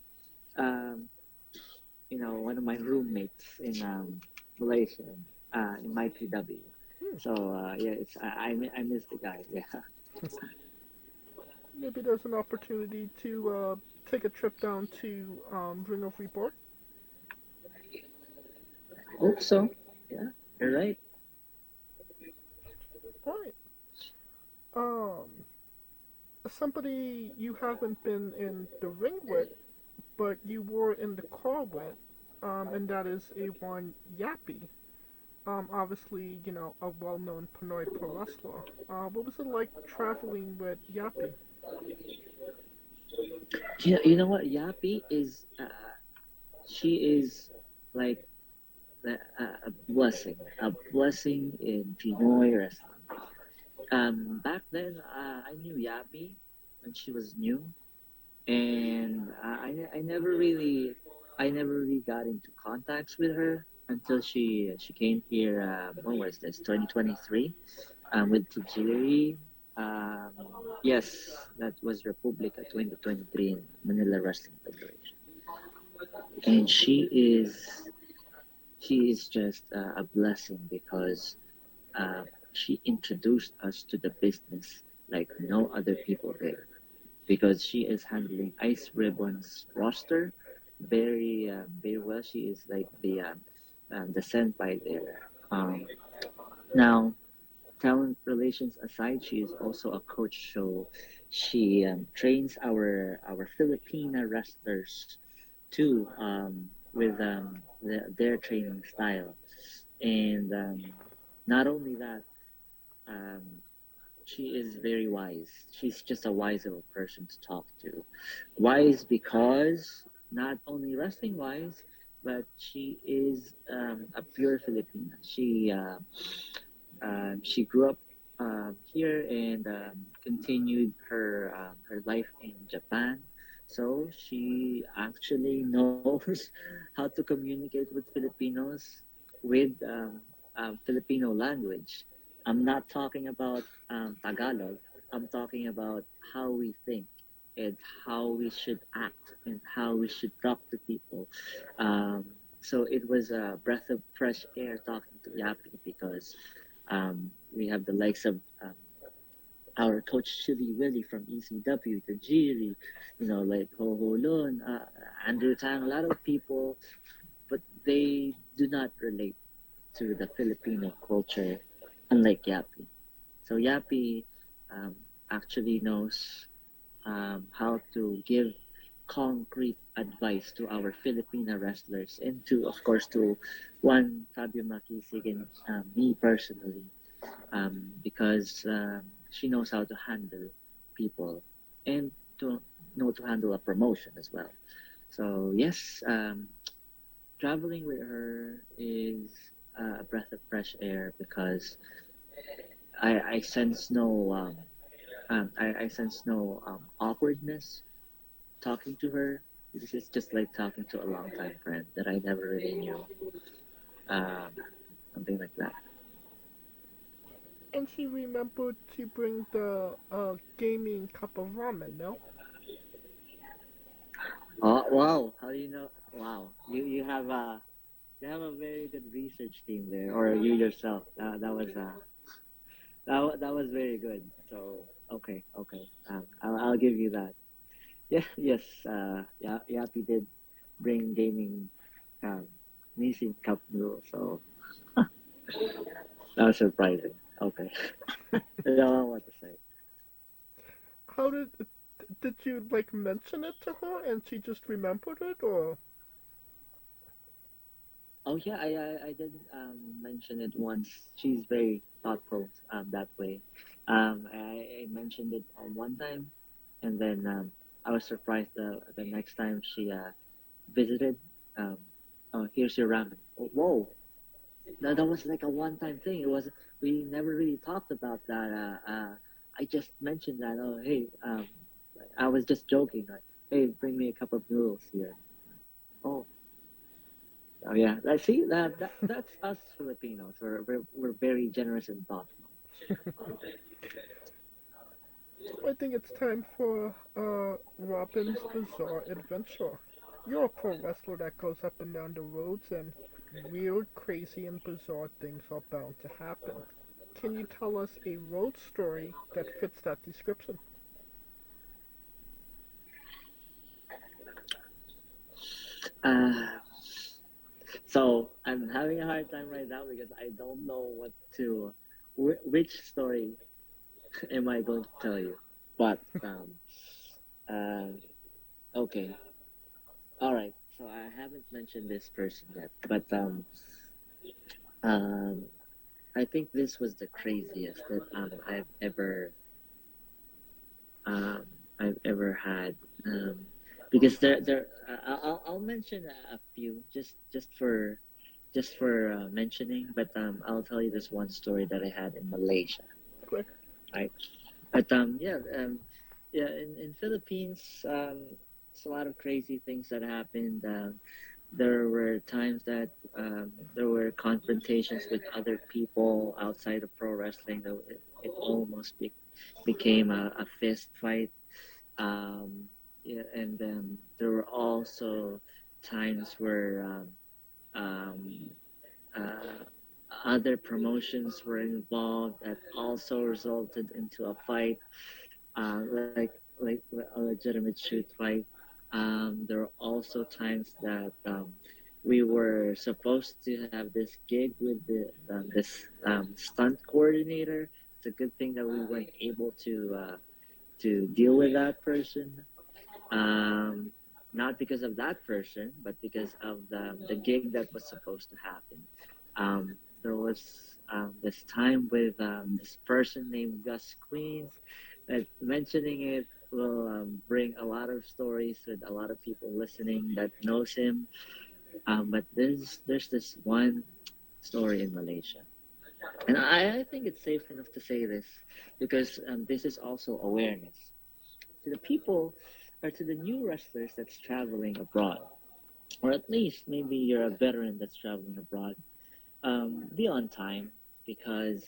um, one of my roommates in Malaysia, in my PW. So yeah, I miss the guy. Yeah. Maybe there's an opportunity to take a trip down to Ring of Rebirth. Hope so. Yeah, you're right. Right. Um, Somebody you haven't been in the ring with, but you were in the car with, and that is A1 Yappy. Obviously, a well-known Pinoy pro wrestler. What was it like traveling with Yappy? You know what? Yappy is she is like a blessing in Pinoy wrestling. Back then, I knew Yappy when she was new, and I never really got into contacts with her until she came here. When was this? 2023, with Tajiri. Um, yes, that was Republica 2023 in Manila Wrestling Federation. and she is just a blessing because uh, she introduced us to the business like no other people there, because she is handling Ice Ribbon's roster very well. She is like the senpai there. Now, talent relations aside, she is also a coach. So she trains our Filipina wrestlers too, with their training style. And not only that, um, she is very wise. She's just a wise little person to talk to. Wise because not only wrestling wise, but she is a pure Filipina. She grew up here and continued her life in Japan. So she actually knows how to communicate with Filipinos with Filipino language. I'm not talking about Tagalog. I'm talking about how we think and how we should act and how we should talk to people. Um, so it was a breath of fresh air talking to Yappy because we have the likes of our coach Chili Willie from ECW, the Jiri, like Ho Ho Lun, Andrew Tang, a lot of people, but they do not relate to the Filipino culture, unlike Yappy. So Yappy um, actually knows how to give concrete advice to our Filipina wrestlers and to, of course, to one Fabio Makisig and me personally, because she knows how to handle people and to know to handle a promotion as well. So yes, traveling with her is a breath of fresh air because I sense no I sense no awkwardness talking to her. This is just like talking to a longtime friend that I never really knew. Um, Something like that. And she remembered to bring the gaming cup of ramen, no? Oh wow! How do you know? Wow, you have a very good research team there, or you yourself. That was very good. So okay. I'll give you that. Yeah, yes. Yeah, Yappy did bring gaming um, Nissin Cup noodles, so that was surprising. Okay, I don't know what to say. How did you like mention it to her and she just remembered it, or? Oh yeah, I did mention it once. She's very thoughtful that way. I mentioned it on one time, and then I was surprised the next time she visited. Um, oh, here's your ramen. Oh, whoa, that was like a one-time thing. It was we never really talked about that. I just mentioned that. Oh, hey, I was just joking. Like, hey, bring me a cup of noodles here. Oh, oh yeah. Let's see that's us Filipinos. We're very generous and thoughtful. I think it's time for Robin's Bizarre Adventure. You're a pro wrestler that goes up and down the roads, and weird, crazy, and bizarre things are bound to happen. Can you tell us a road story that fits that description? Uh, so I'm having a hard time right now because I don't know which story am I going to tell you. But uh, okay, all right. So I haven't mentioned this person yet, but um, I think this was the craziest that um, I've ever had. Because I'll mention a few just for mentioning, but I'll tell you this one story that I had in Malaysia. Okay. Right, but yeah, in Philippines, it's a lot of crazy things that happened. There were times that there were confrontations with other people outside of pro wrestling. That it almost became a fist fight. Yeah, and there were also times where um, uh, other promotions were involved that also resulted into a fight, like a legitimate shoot fight. There were also times that we were supposed to have this gig with this stunt coordinator. It's a good thing that we weren't able to deal with that person. Um, Not because of that person, but because of the gig that was supposed to happen. There was this time with this person named Gus Queens that mentioning it will bring a lot of stories with a lot of people listening that knows him. But there's this one story in Malaysia, and I think it's safe enough to say this because this is also awareness to the people or to the new wrestlers that's traveling abroad, or at least maybe you're a veteran that's traveling abroad. Be on time because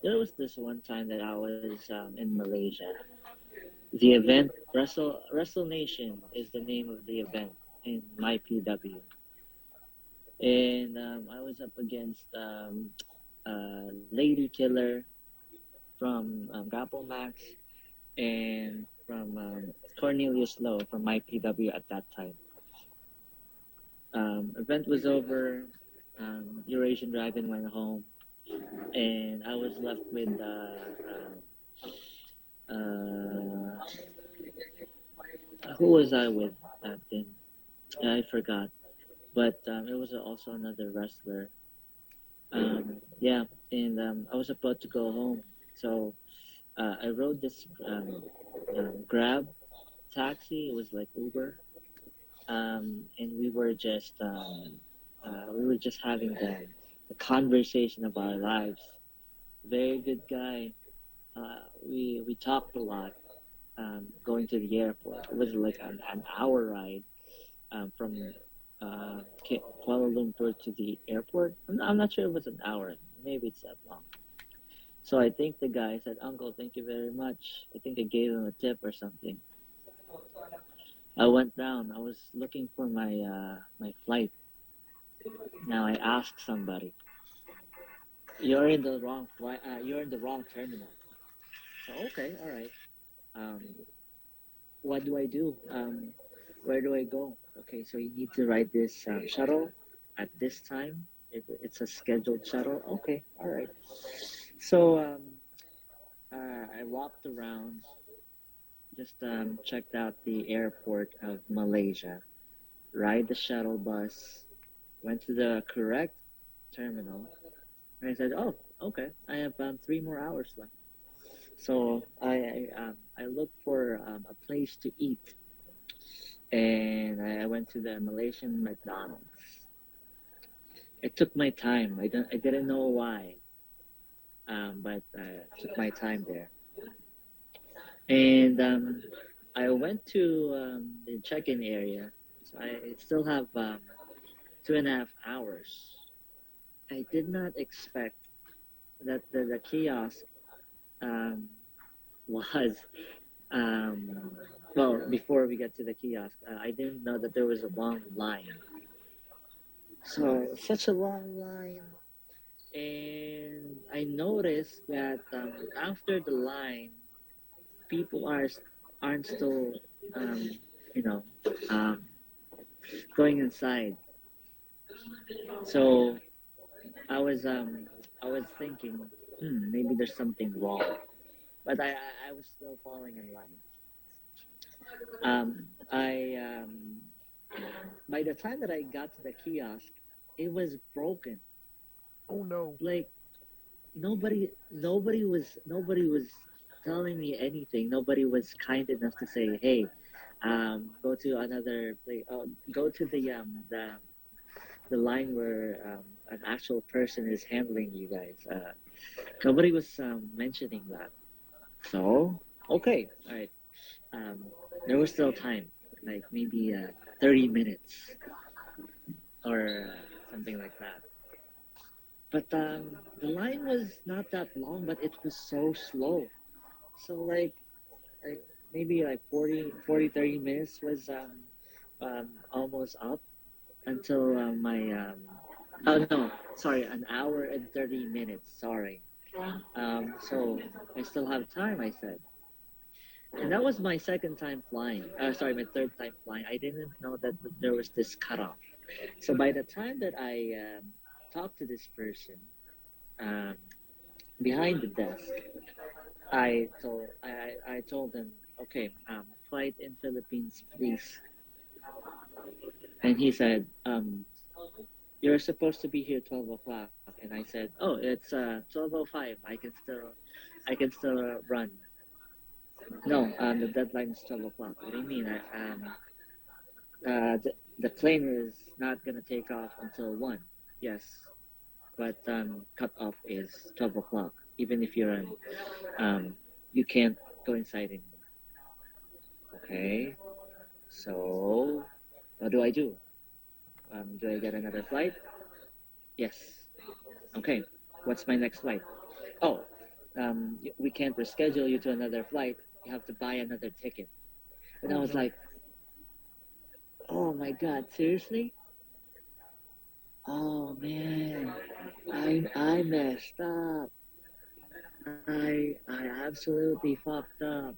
there was this one time that I was in Malaysia. The event Wrestle Nation is the name of the event in my PW, and I was up against Lady Killer from Grapple Max and from Cornelius Lowe from my PW at that time. Event was over. Eurasian Dragon went home, and I was left with who was I with back then? I forgot, but it was also another wrestler. Yeah, and I was about to go home, so I rode this Grab taxi. It was like Uber, and we were just having the conversation of our lives. Very good guy. We talked a lot. Going to the airport, it was like an hour ride from Kuala Lumpur to the airport. I'm not sure it was an hour. Maybe it's that long. So I think the guy said, "Uncle, thank you very much." I think I gave him a tip or something. I went down. I was looking for my flight. Now I asked somebody, "You're in the wrong flight. You're in the wrong terminal." So okay, all right. Um, what do I do? Where do I go? Okay, so you need to ride this shuttle at this time. It's a scheduled shuttle. Okay, all right. So I walked around, just checked out the airport of Malaysia, ride the shuttle bus, went to the correct terminal, and I said, "Oh, okay, I have 3 more hours left." So I looked for a place to eat, and I went to the Malaysian McDonald's. It took my time. I didn't know why, but I took my time there. And I went to the check-in area, so I still have 2.5 hours. I did not expect that the kiosk um, was well, before we get to the kiosk, I didn't know that there was a long line. So such a long line, and I noticed that after the line, people aren't still, um, you know, um, going inside. So I was thinking, maybe there's something wrong, but I was still falling in line. I By the time that I got to the kiosk, it was broken. Oh no. Like nobody was telling me anything. Nobody was kind enough to say, "Hey, go to another place. Go to the line where an actual person is handling you guys." Nobody was mentioning that. So okay, all right. Um, there was still time, like maybe 30 minutes or something like that. But the line was not that long, but it was so slow. So maybe like 40, 30 minutes was almost up. until oh no, sorry, an hour and 30 minutes. Sorry. So I still have time, I said. And that was my second time flying. Sorry, my third time flying. I didn't know that there was this cutoff. So by the time that I talked to this person um, behind the desk, I told him, okay, flight in Philippines, please. And he said, you're supposed to be here 12 o'clock. And I said, oh, it's 12:05. I can still run. No, the deadline is 12 o'clock. What do you mean? The plane is not gonna take off until 1. Yes, but cut off is 12 o'clock. Even if you're you can't go inside anymore. Okay, so what do I do? Do I get another flight? Yes. Okay, what's my next flight? Oh, we can't reschedule you to another flight. You have to buy another ticket. And I was like, oh my God, seriously? Oh man, I messed up. I absolutely fucked up.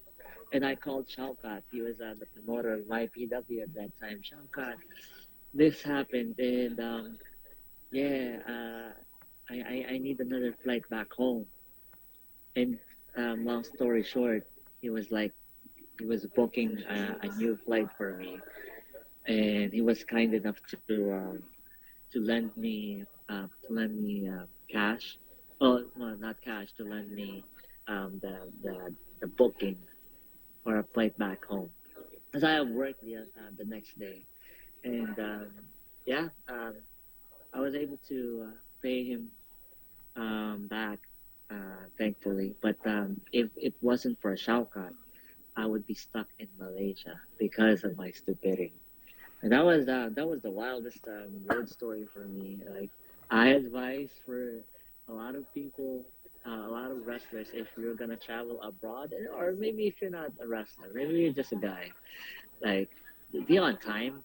And I called Shaukat. He was the promoter of my PW at that time. Shaukat, this happened, and yeah, I need another flight back home. And long story short, he was booking a new flight for me, and he was kind enough to lend me cash. Oh, well, not cash. To lend me the booking for a flight back home, because I have work the next day, and yeah, I was able to pay him back, thankfully. But if it wasn't for Shaukat, I would be stuck in Malaysia because of my stupidity. And that was the wildest road story for me. Like, I advise for a lot of people, a lot of wrestlers, if you're gonna travel abroad, or maybe if you're not a wrestler, maybe you're just a guy, like, be on time.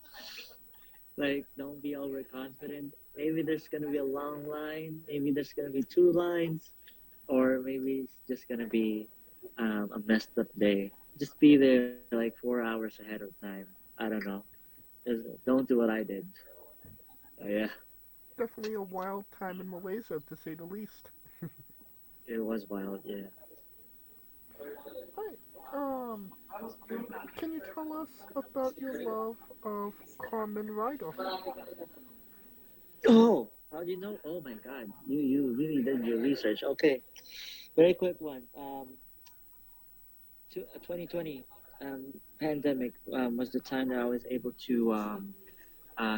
Like, don't be overconfident. Maybe there's gonna be a long line. Maybe there's gonna be 2 lines, or maybe it's just gonna be a messed up day. Just be there like 4 hours ahead of time. I don't know. Just don't do what I did. Yeah, Definitely a wild time in Malaysia, to say the least. it was wild. Yeah. Hi. Can you tell us about your love of Carmen Rider? Oh, how do you know? Oh my God, you really did your research. Okay, very quick one. 2020 pandemic was the time that I was able to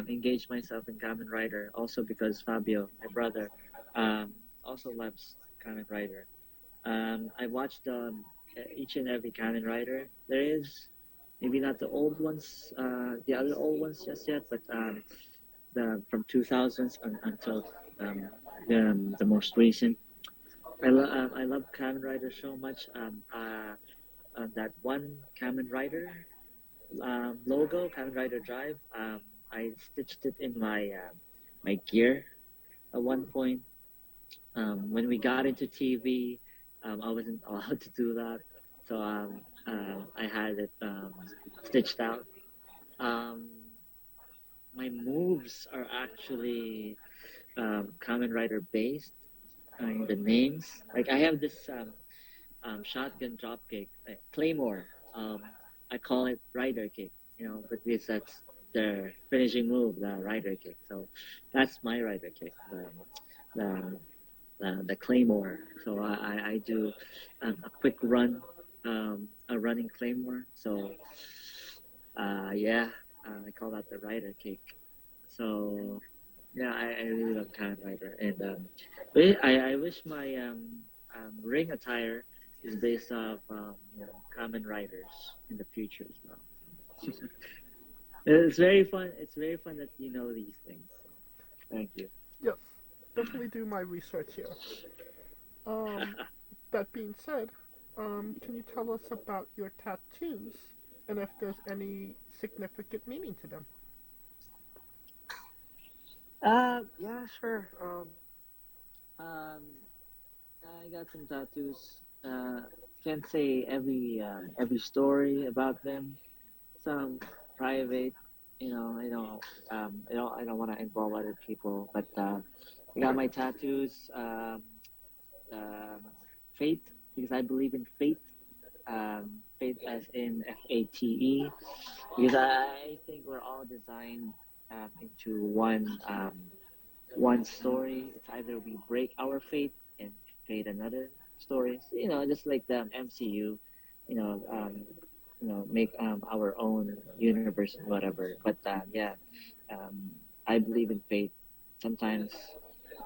engage myself in Kamen Rider. Also because Fabio, my brother, also loves Kamen Rider. I watched each and every Kamen Rider there is. Maybe not the old ones, the other old ones just yet, but the from 2000s until the most recent. I love Kamen Rider so much. That one Kamen Rider logo, Kamen Rider Drive. I stitched it in my gear at one point. When we got into TV, I wasn't allowed to do that, so I had it stitched out. Um, my moves are actually Kamen Rider based. The names, like, I have this shotgun drop kick, Claymore. I call it Rider kick, but that's their finishing move, the Rider kick. So that's my Rider kick, the, the Claymore. So I do a quick run, a running Claymore. So yeah, I call that the Rider kick. So yeah, I really love Kamen Rider, and I wish my ring attire is based off Kamen Riders in the future as well. It's very fun. It's very fun that you know these things. So, thank you. Yes, definitely do my research here. Um, that being said, can you tell us about your tattoos and if there's any significant meaning to them? Yeah, sure. Um, I got some tattoos. Can't say every story about them. Some private. I don't want to involve other people. But I got my tattoos. Um, Fate, because I believe in fate. Fate as in FATE, because I think we're all designed into one story. It's either we break our fate and create another story. So, just like the MCU, you know, um, make our own universe and whatever. But yeah, um, I believe in fate. Sometimes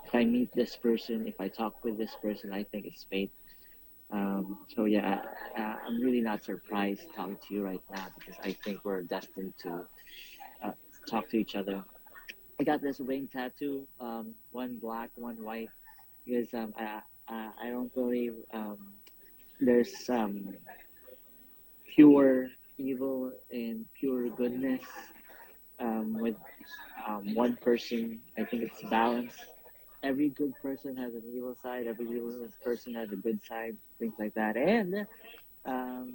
if I meet this person, if I talk with this person, I think it's fate. So yeah, I'm really not surprised talking to you right now because I think we're destined to uh, talk to each other. I got this wing tattoo, one black, one white, because I don't believe there's pure evil and pure goodness with one person. I think it's balanced. Every good person has an evil side. Every evil person has a good side. Things like that. And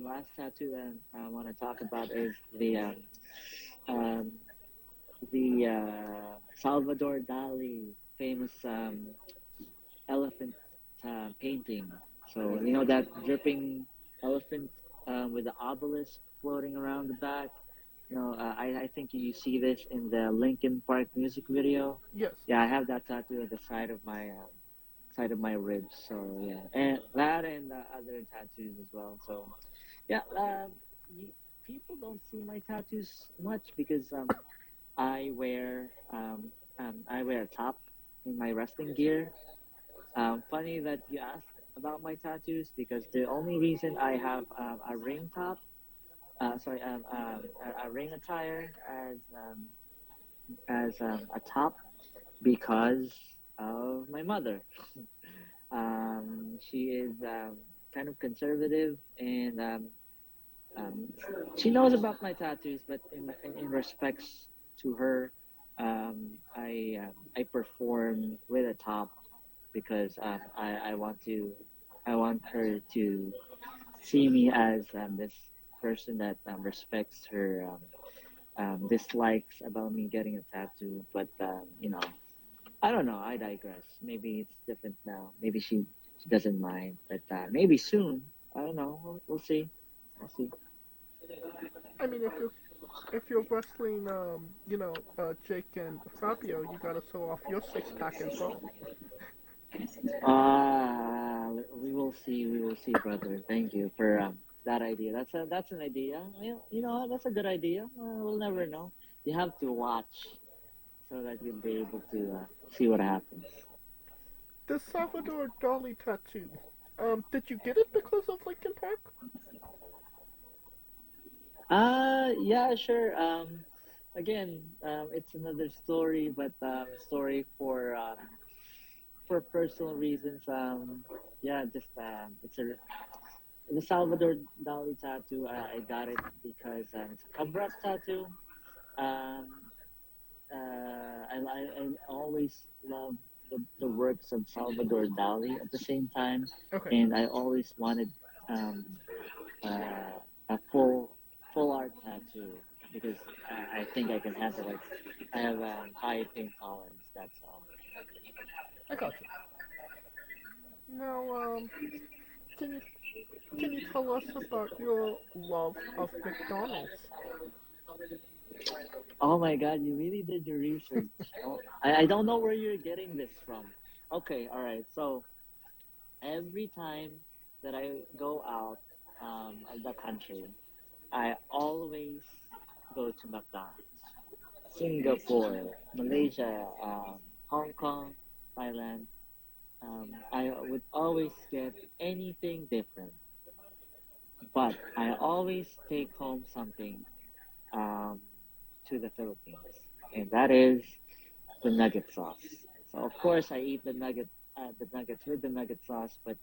last tattoo that I want to talk about is um, the Salvador Dali famous elephant painting. So that dripping elephant with the obelisk floating around the back. I think you see this in the Linkin Park music video. Yes. Yeah, I have that tattoo at the side of my ribs. So yeah, and that and other tattoos as well. So yeah, you, people don't see my tattoos much because I wear I wear a top in my wrestling gear. Funny that you asked about my tattoos because the only reason I have a ring top, a ring attire as a top because of my mother. She is kind of conservative and um, she knows about my tattoos, but in respects to her, I perform with a top because I want her to see me as this person that respects her dislikes about me getting a tattoo. But I don't know. I digress. Maybe it's different now. Maybe she doesn't mind, but maybe soon. I don't know. We'll see. We'll see. I mean, if you're wrestling, Jake and Fabio, you gotta show off your six pack as well. We will see. We will see, brother. Thank you for that idea. That's an idea. That's a good idea. We'll never know. You have to watch so that you'll be able to see what happens. The Salvador Dali tattoo. Did you get it because of Linkin Park? Yeah, sure. Again, it's another story, but story for personal reasons. Yeah, just it's a the Salvador Dali tattoo. I got it because it's a cover-up tattoo. Um, I always love the works of Salvador Dali at the same time, Okay. and I always wanted um, a full art tattoo because I think I can handle it. I have high pain tolerance. That's all. I got you. Now, can you can you tell us about your love of McDonald's? Oh my God, you really did your research. I don't know where you're getting this from. Okay, all right. So every time that I go out of the country, I always go to McDonald's. Singapore, Malaysia, Hong Kong, Thailand. I would always get anything different, but I always take home something um, to the Philippines, and that is the nugget sauce. So of course I eat the nuggets with the nugget sauce, but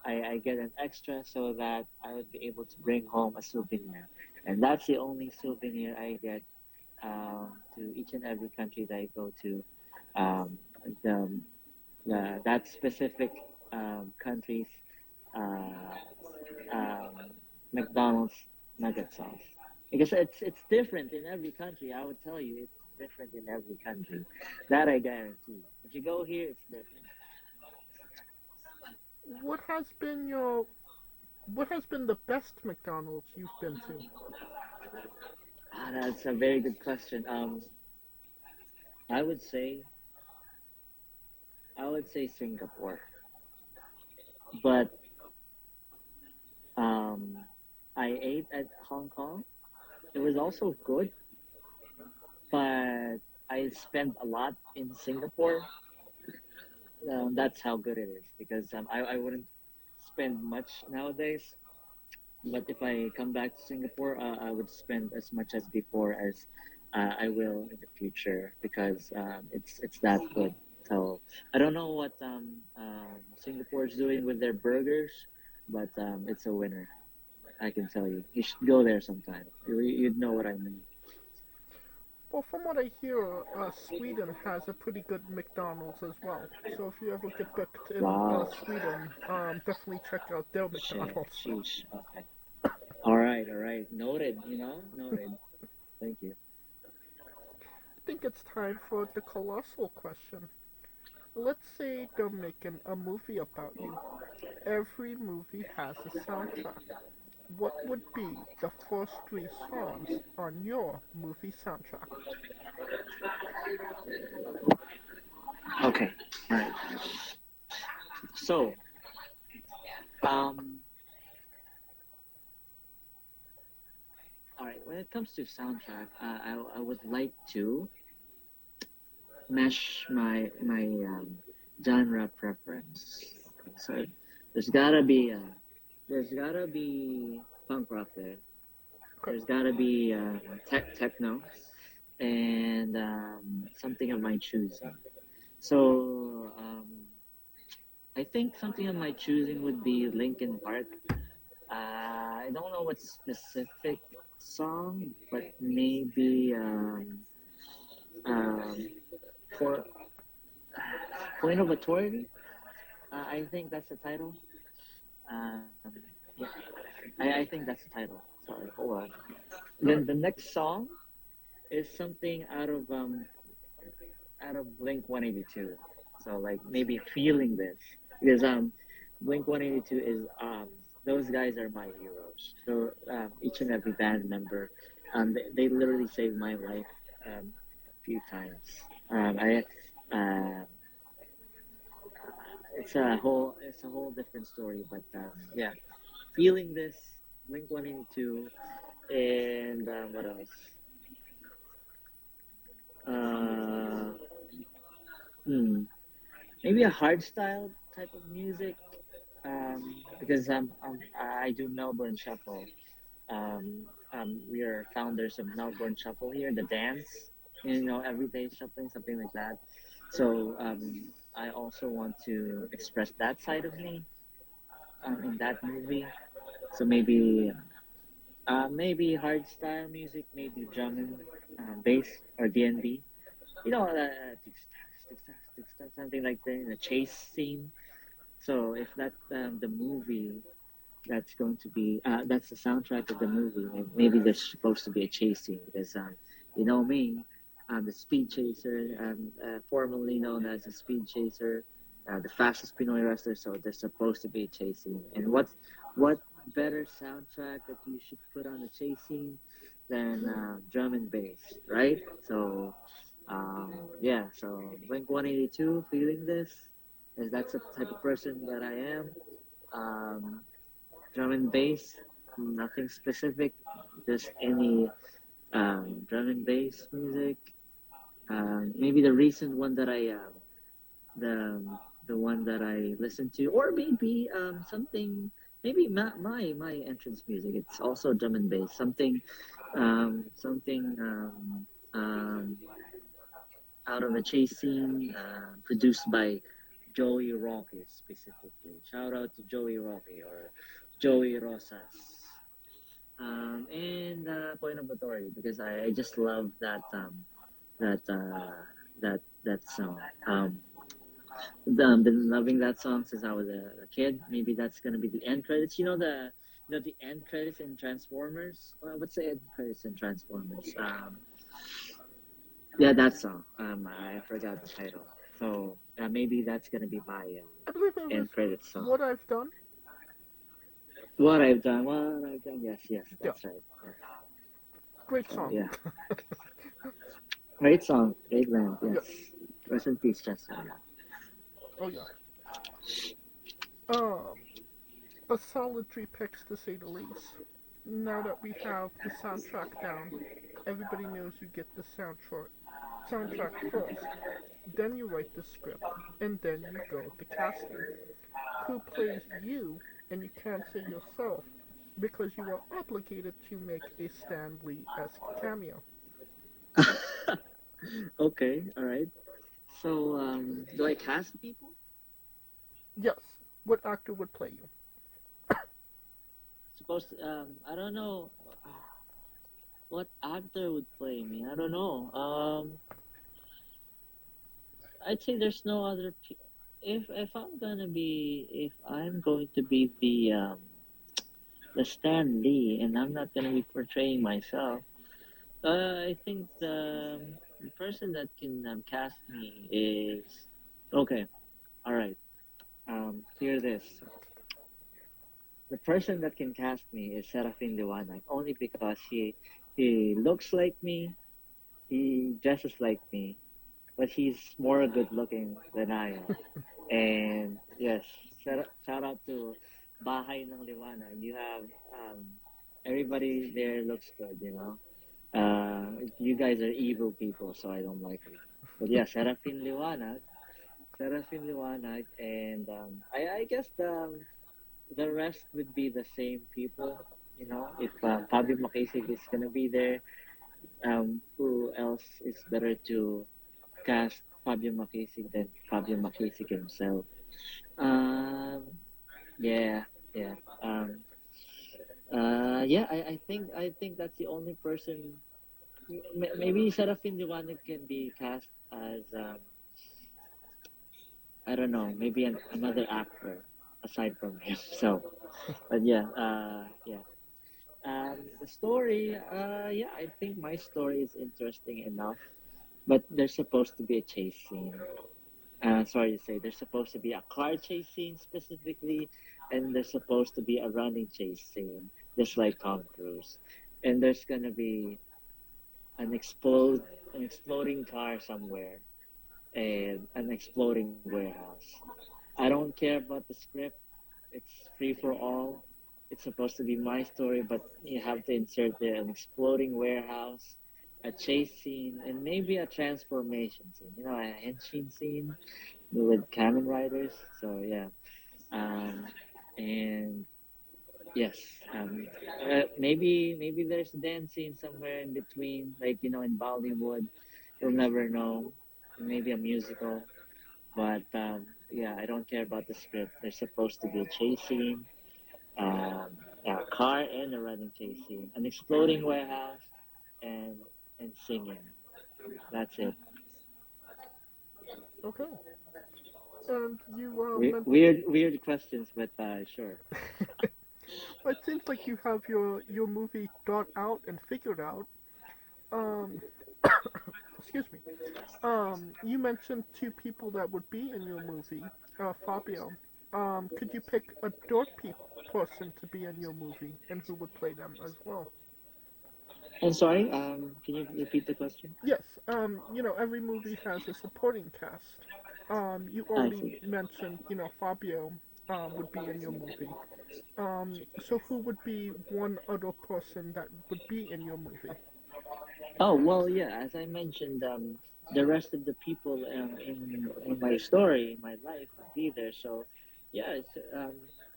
I get an extra so that I would be able to bring home a souvenir, and that's the only souvenir I get to each and every country that I go to. um, the, that specific country's uh, um, McDonald's nugget sauce. Because it's different in every country. I would tell you, it's different in every country. That I guarantee. If you go here, it's different. What has been the best McDonald's you've been to? That's a very good question. I would say Singapore, but um, I ate at Hong Kong. It was also good, but I spent a lot in Singapore. That's how good it is because I wouldn't spend much nowadays. But if I come back to Singapore, I would spend as much as before as I will in the future because it's that good. So I don't know what Singapore is doing with their burgers, but it's a winner. I can tell you. You should go there sometime. You'd know what I mean. Well, from what I hear, Sweden has a pretty good McDonald's as well. So if you ever get booked in Wow. Sweden, definitely check out their Shit, McDonald's. sheesh. Okay. All right. Noted. Noted. Thank you. I think it's time for the colossal question. Let's say they're making a movie about you. Every movie has a soundtrack. What would be the first 3 songs on your movie soundtrack? Okay. All right. So, all right. When it comes to soundtrack, I would like to mesh my genre preference. So there's gotta be punk rock there. There's gotta be techno and something of my choosing. So I think something of my choosing would be Linkin Park. I don't know what specific song, but maybe for Point of Authority. I think that's the title. Um, yeah, I think that's the title. Sorry, hold on. Then the next song is something out of Blink 182. So like maybe feeling this because Blink 182 is those guys are my heroes. So each and every band member, they literally saved my life a few times. I it's a whole different story, but yeah, feeling this Blink 182 and what else? Uh, hmm, maybe a hard style type of music because I do Melbourne Shuffle. We are founders of Melbourne Shuffle here, the dance, everyday shuffling, something like that. So I also want to express that side of me in that movie. So maybe hard style music, maybe drum and bass or D&B. Something like that in a chase scene. So if that the movie that's going to be that's the soundtrack of the movie, and maybe there's supposed to be a chase scene because you know me, I'm the speed chaser, formerly known as the speed chaser, the fastest Pinoy wrestler. So there's supposed to be a chase scene, and what better soundtrack that you should put on a chase scene than drum and bass, right? So yeah, so Blink 182, feeling this, as that's the type of person that I am. Um, Drum and bass, nothing specific, just any drum and bass music. Maybe the recent one that the the one that I listen to, or maybe something, maybe my entrance music. It's also drum and bass, something out of a chase scene, produced by Joey Rocky specifically. Shout out to Joey Rocky or Joey Rosas. And Point of Authority because I just love that that song. Been loving that song since I was a kid. Maybe that's gonna be the end credits. The end credits in Transformers. What's the end credits in Transformers? Yeah, that song. I forgot the title. So maybe that's gonna be my I believe it was end credits song. What I've Done. What I've done. What I've done. Yes, that's right. Yeah. Great song. Yeah. Great song. Great band. Yes. Yep. Rest in peace, Chester. Oh yeah. A solid 3 picks to say the least. Now that we have the soundtrack down, everybody knows you get the soundtrack first. Then you write the script, and then you go to casting. Who plays you, and you can't say yourself, because you are obligated to make a Stan Lee-esque cameo. Okay, all right. So, do I cast people? Yes. What actor would play you? I don't know what actor would play me. I don't know. I'd say there's no other. If I'm going to be the Stan Lee, and I'm not gonna be portraying myself, I think the person that can cast me is okay. All right. Hear this. The person that can cast me is Serafin Liwanag, only because he looks like me, he dresses like me, but he's more good looking than I am. And yes, shout out to Bahay ng Liwanag. You have everybody there looks good, you know. You guys are evil people, so I don't like it. But yeah, Serafin Liwanag, and I guess the rest would be the same people. You know, if Fabio Makisig is gonna be there, who else is better to cast Fabio Makisig than Fabio Makisig himself? Um, yeah, yeah, yeah. I think that's the only person. Maybe Serafin Liwanag can be cast as I don't know, maybe another actor aside from him. So, but yeah, yeah. The story, yeah, I think my story is interesting enough, but there's supposed to be a chase scene. Sorry to say, there's supposed to be a car chase scene specifically, and there's supposed to be a running chase scene, just like Tom Cruise. And there's gonna be an exploding car somewhere, and an exploding warehouse. I don't care about the script. It's free for all. It's supposed to be my story, but you have to insert there an exploding warehouse, a chase scene, and maybe a transformation scene. You know, a henshin scene with Kamen Riders. So yeah, and yes, maybe there's a dance scene somewhere in between, like in Bollywood. You'll never know. Maybe a musical, but yeah, I don't care about the script. There's supposed to be a chase scene, a car and a running chase scene, an exploding warehouse, and singing. That's it. Okay. And you Weird questions, but sure. It seems like you have your movie thought out and figured out. Um, excuse me. You mentioned 2 people that would be in your movie. Fabio. Could you pick a person to be in your movie, and who would play them as well? I'm sorry. Can you repeat the question? Yes. Every movie has a supporting cast. You I already see. mentioned, Fabio would be in your movie. So who would be one other person that would be in your movie? Oh well, yeah. As I mentioned, the rest of the people in my story, in my life, would be there. So, yeah,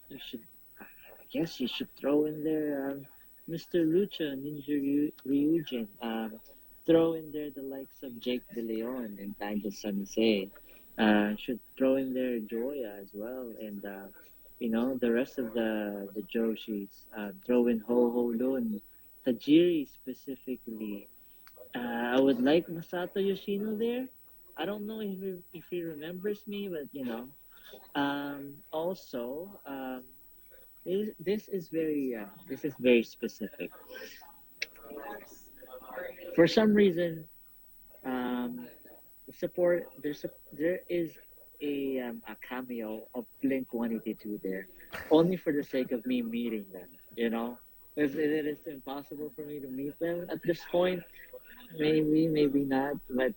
you should. I guess you should throw in there Mr. Lucha Ninja Ryujin. Throw in there the likes of Jake De Leon and Tango Sensei. Should throw in there Joya as well, and the rest of the Joshis. Throw in Ho Ho Lun, Tajiri specifically. I would like Masato Yoshino there, I don't know if he remembers me, but also, this is very specific. For some reason, um, there is a cameo of Blink 182 there, only for the sake of me meeting them. If it is impossible for me to meet them at this point, maybe not, but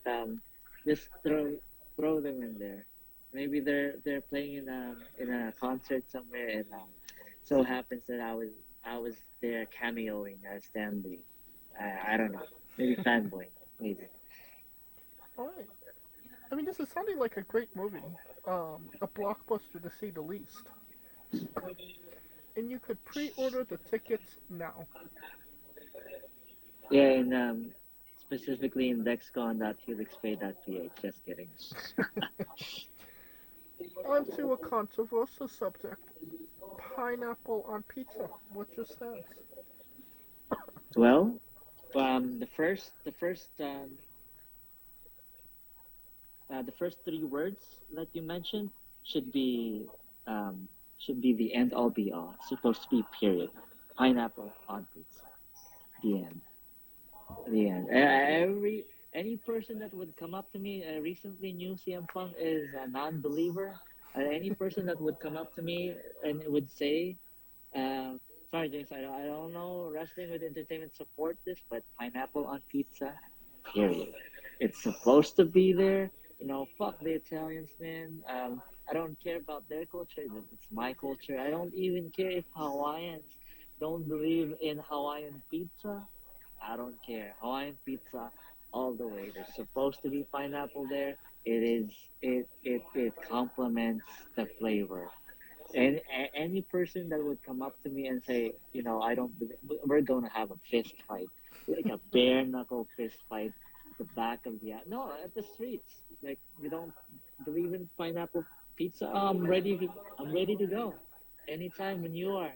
just throw them in there. Maybe they're playing in a concert somewhere, and so happens that I was there cameoing as Stanley. I don't know, maybe fanboy, maybe. Alright. I mean, this is sounding like a great movie. A blockbuster to say the least. And you could pre-order the tickets now. Yeah, and specifically in dexcon.helixpay.ph. Just kidding. On to a controversial subject. Pineapple on pizza. What's your stance? Well, the first three words that you mentioned should be the end all be all. It's supposed to be period. Pineapple on pizza. The end. The end. Any person that would come up to me, recently knew CM Punk is a non-believer. Any person that would come up to me and would say, "Sorry, James, I don't know wrestling with entertainment support this, but pineapple on pizza, period. It's supposed to be there. Fuck the Italians, man. I don't care about their culture. It's my culture. I don't even care if Hawaiians don't believe in Hawaiian pizza. I don't care. Hawaiian pizza all the way. There's supposed to be pineapple there. It complements the flavor. And any person that would come up to me and say, I don't believe, we're going to have a fist fight, like a bare knuckle fist fight at the back of no, at the streets. Like, you don't believe in pineapple pizza? Oh, I'm ready to go. Anytime when you are.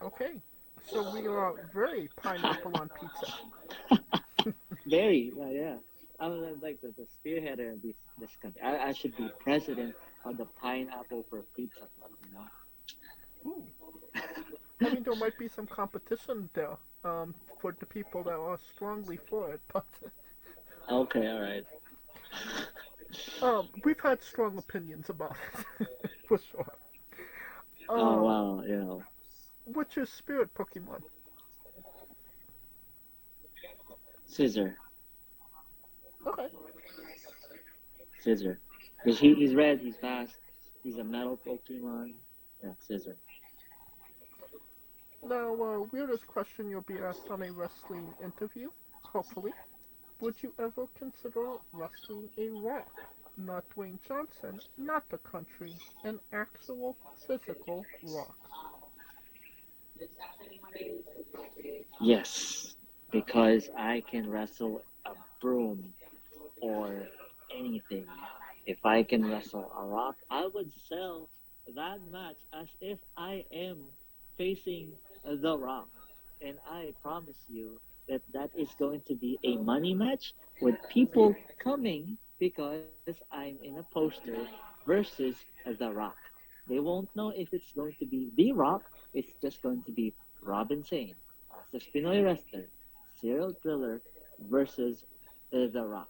Okay. So we are very pineapple on pizza. Very, yeah. I'm like the spearheader of this country. I should be president of the Pineapple for Pizza Club, Ooh. I mean, there might be some competition there for the people that are strongly for it, but Okay, all right. we've had strong opinions about it, for sure. Oh wow, What's your spirit Pokemon? Scissor. Okay. Scissor. He's red, he's fast, he's a metal Pokemon. Yeah, Scissor. Now, weirdest question you'll be asked on a wrestling interview, hopefully. Would you ever consider wrestling a Rock? Not Dwayne Johnson, not the country, an actual physical Rock. Yes, because I can wrestle a broom or anything. If I can wrestle a Rock, I would sell that match as if I am facing the Rock. And I promise you that is going to be a money match with people coming because I'm in a poster versus the Rock. They won't know if it's going to be the Rock. It's just going to be Robin Sane, Fastest Pinoy Wrestler, Serial Thriller versus the Rock.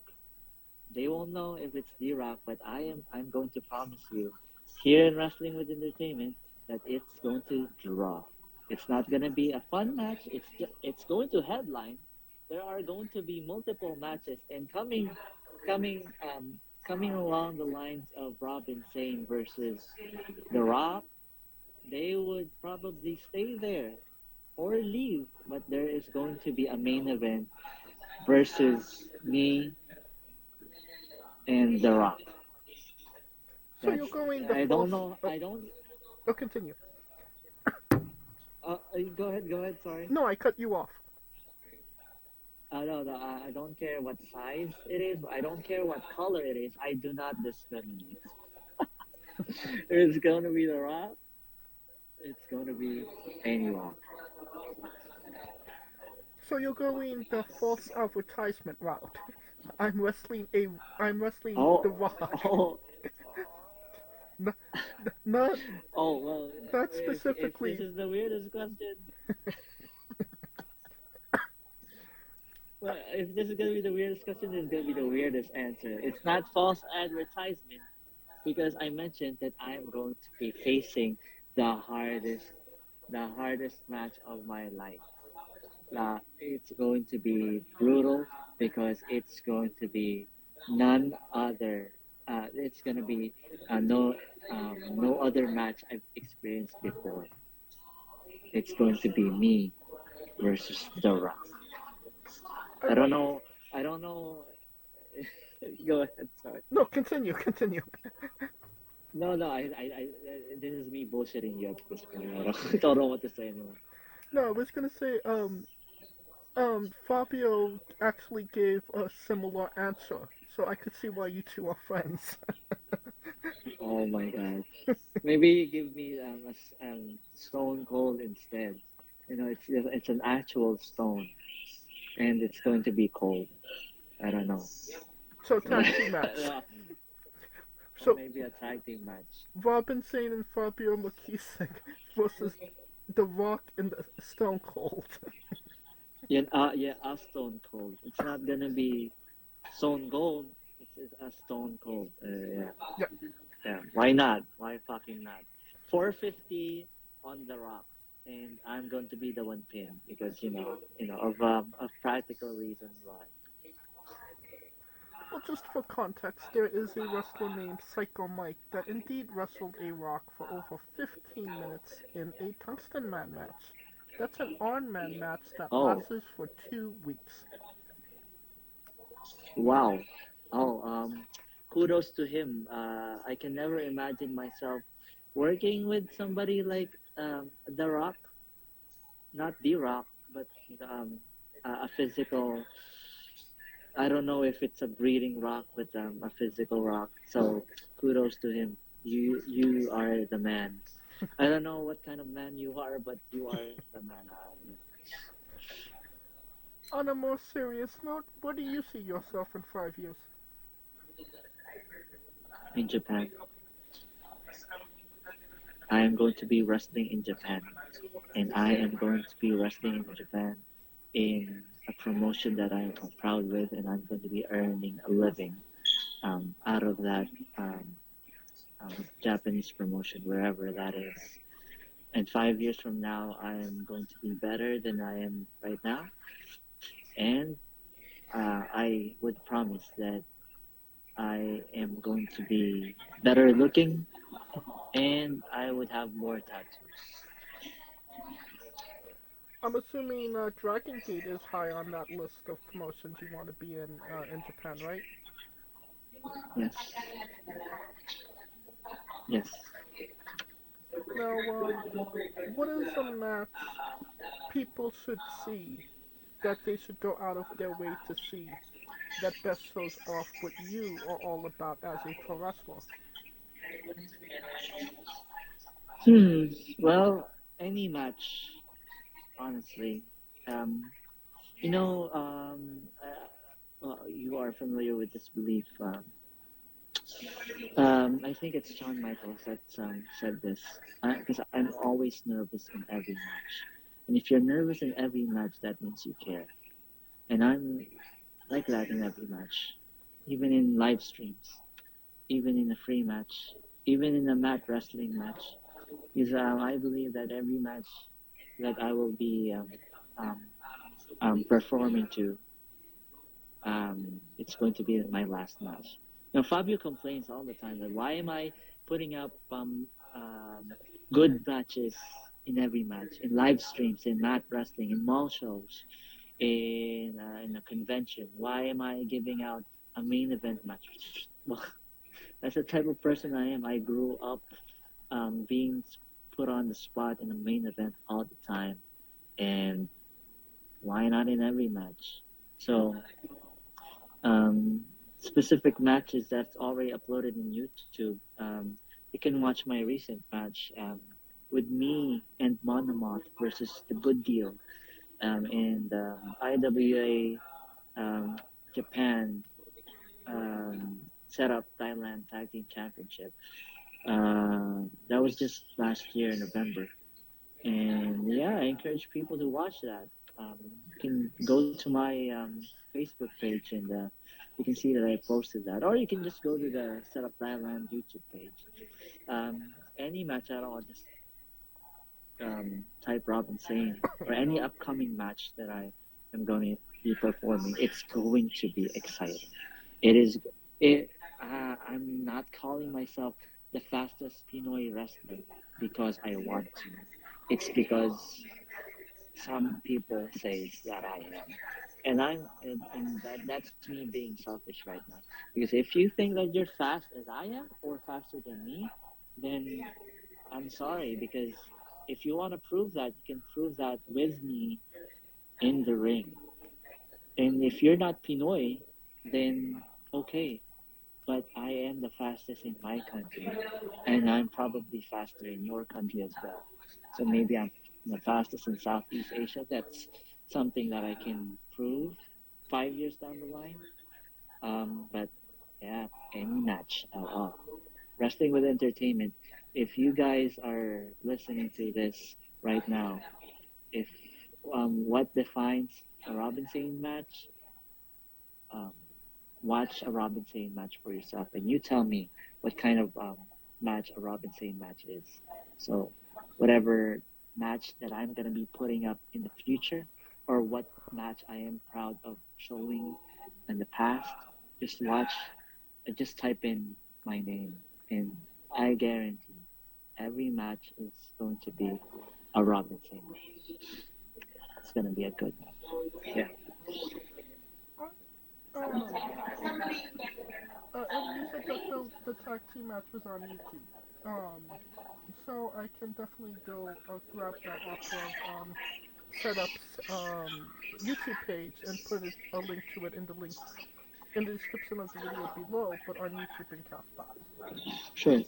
They won't know if it's the Rock, but I'm going to promise you here in Wrestling with Entertainment that it's going to draw. It's not going to be a fun match. It's going to headline. There are going to be multiple matches, and coming coming along the lines of Robin Sane versus The Rock, they would probably stay there or leave, but there is going to be a main event versus me and The Rock. So you're going the I full... don't know. I don't. Oh, continue. Go ahead. Sorry. No, I cut you off. No, I don't care what size it is. I don't care what color it is. I do not discriminate. It's going to be The Rock. It's going to be any Rock. So you're going the false advertisement route. I'm wrestling The Rock. Oh, Not, not, oh well. not If this specifically. is the weirdest question, well, if this is gonna be the weirdest question, this is gonna be the weirdest answer. It's not false advertisement because I mentioned that I am going to be facing the hardest match of my life. It's going to be brutal because it's going to be none other. It's going to be no other match I've experienced before. It's going to be me versus The Rock. I don't know. I don't know. Go ahead. Sorry. No, continue. No, no. This is me bullshitting you at this point. I don't know what to say anymore. No, I was gonna say, Fabio actually gave a similar answer, so I could see why you two are friends. Oh my god. Maybe you give me stone cold instead. You know, it's an actual stone, and it's going to be cold. I don't know. So tag team match. Or So maybe a tag team match. Robin Sane and Fabio Makisig versus The Rock and the Stone Cold. Yeah, a stone cold. It's not gonna be stone gold. It's a stone cold. Yeah. Yeah. Yeah. Why not? Why fucking not? 450 on The Rock, and I'm going to be the one pin because of practical reasons why. Well, just for context, there is a wrestler named Psycho Mike that indeed wrestled a Rock for over 15 minutes in a Tungsten Man match. That's an Iron Man match that Oh. lasts for 2 weeks. Wow. Oh, kudos to him. I can never imagine myself working with somebody like The Rock, not The Rock, but a physical. I don't know if it's a breeding rock, but a physical rock. So kudos to him. You are the man. I don't know what kind of man you are, but you are the man. On a more serious note, where do you see yourself in 5 years? In Japan. I am going to be wrestling in Japan, and I am going to be wrestling in Japan in a promotion that I am proud with, and I'm going to be earning a living out of that Japanese promotion, wherever that is. And 5 years from now, I am going to be better than I am right now, and I would promise that I am going to be better looking, and I would have more tattoos. I'm assuming Dragon Gate is high on that list of promotions you want to be in Japan, right? Yes. Yes. Now, what is a match people should see that they should go out of their way to see that best shows off what you are all about as a pro wrestler? Well, any match, honestly. Um, well, you are familiar with this belief. I think it's Shawn Michaels that said this. Because I'm always nervous in every match. And if you're nervous in every match, that means you care. And I'm like that in every match. Even in live streams. Even in a free match. Even in a mat wrestling match. Because I believe that every match that I will be performing to, it's going to be my last match. Now, Fabio complains all the time that why am I putting up good matches in every match, in live streams, in mat wrestling, in mall shows, in a convention? Why am I giving out a main event match? Well, that's the type of person I am. I grew up being put on the spot in a main event all the time, and why not in every match? So, specific matches that's already uploaded in YouTube. You can watch my recent match with me and Monomoth versus The Good Deal in the IWA Japan set up Thailand Tag Team Championship. That was just last year in November. And yeah, I encourage people to watch that. You can go to my Facebook page and you can see that I posted that. Or you can just go to the Set Up Thailand YouTube page. Any match at all, just type Robin Sane or any upcoming match that I am going to be performing. It's going to be exciting. I'm not calling myself the fastest Pinoy wrestler because I want to. It's because some people say that I am, and that's me being selfish right now. Because if you think that you're fast as I am or faster than me, then I'm sorry. Because if you want to prove that, you can prove that with me in the ring. And if you're not Pinoy, then okay. But I am the fastest in my country, and I'm probably faster in your country as well. So maybe I'm the fastest in Southeast Asia. That's something that I can prove 5 years down the line. But yeah, any match at all. Wrestling with Entertainment. If you guys are listening to this right now, if what defines a Robin Sane match, watch a Robin Sane match for yourself, and you tell me what kind of match a Robin Sane match is. So, whatever match that I'm gonna be putting up in the future, or what match I am proud of showing in the past, just watch, just type in my name, and I guarantee every match is going to be a Robin Sane match. It's gonna be a good match. Yeah. And you said that the tag team match was on YouTube. So I can definitely go grab that off of Setup's YouTube page and put a link to it in the description of the video below, but on YouTube and Castbox. Sure.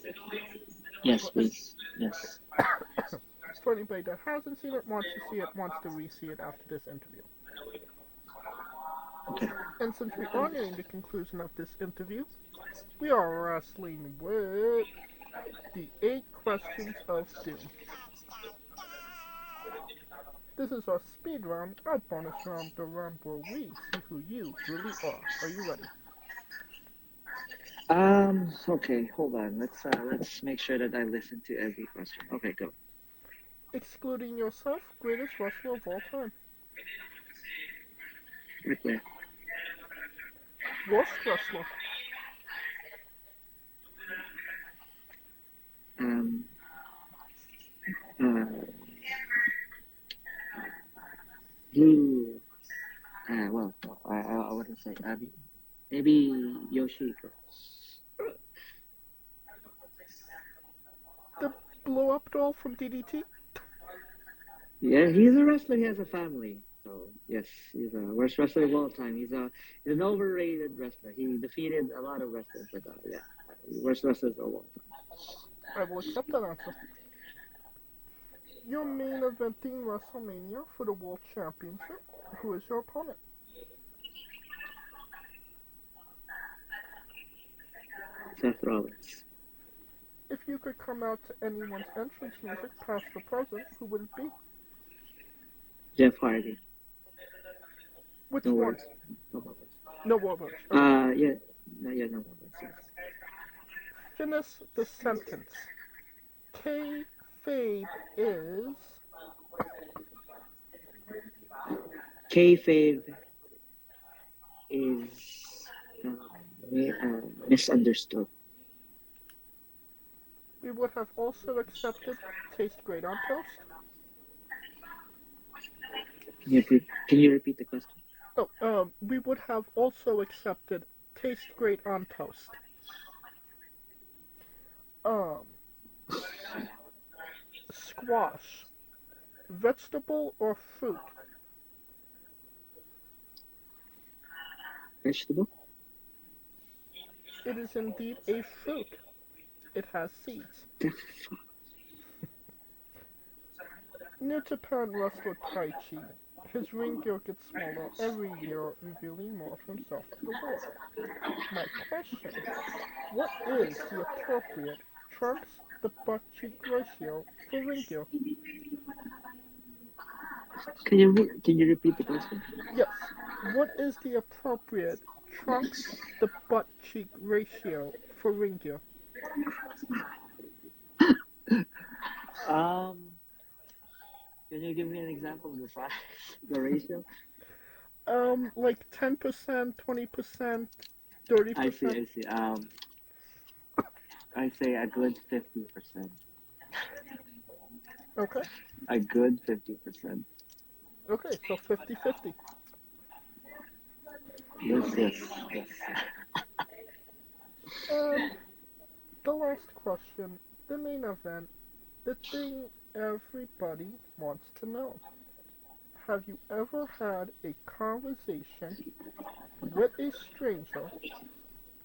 Yes, please. Yes. For anybody that hasn't seen it, wants to see it, wants to re-see it after this interview. Okay. And since we are nearing the conclusion of this interview, we are wrestling with the 8 questions of doom. This is our speed round, our bonus round, the round where we see who you really are. Are you ready? Okay, hold on. Let's make sure that I listen to every question. Okay, go. Excluding yourself, greatest wrestler of all time. Right there. Worst wrestler. Blue. Well, I wouldn't say Abby. Maybe Yoshiko. The blow up doll from DDT? Yeah, he's a wrestler. He has a family. So yes, he's a worst wrestler of all time. He's an overrated wrestler. He defeated a lot of wrestlers, but yeah, worst wrestlers of all time. I will accept that answer. You're main eventing WrestleMania for the World Championship. Who is your opponent? Seth Rollins. If you could come out to anyone's entrance music, past or present, who would it be? Jeff Hardy. Which No one? words. No more words. No more words. Yeah. No more words. Yes. Finish the sentence. Kayfabe is... Kayfabe is misunderstood. We would have also accepted taste great on toast. Can you repeat the question? Oh, we would have also accepted taste great on toast. Squash. Vegetable or fruit? Vegetable? It is indeed a fruit. It has seeds. New Japan wrestler Tai Chi. His ring gear gets smaller every year, revealing more of himself to the world. My question, what is the appropriate trunks to butt cheek ratio for ring gear? Can you repeat the question? Yes. What is the appropriate trunks to butt cheek ratio for ring gear? Can you give me an example of the size, the ratio? Like 10%, 20%, 30%. I see. I say a good 50%. Okay. A good 50%. Okay, so 50-50. Yes. And the last question, the main event, the thing everybody wants to know. Have you ever had a conversation with a stranger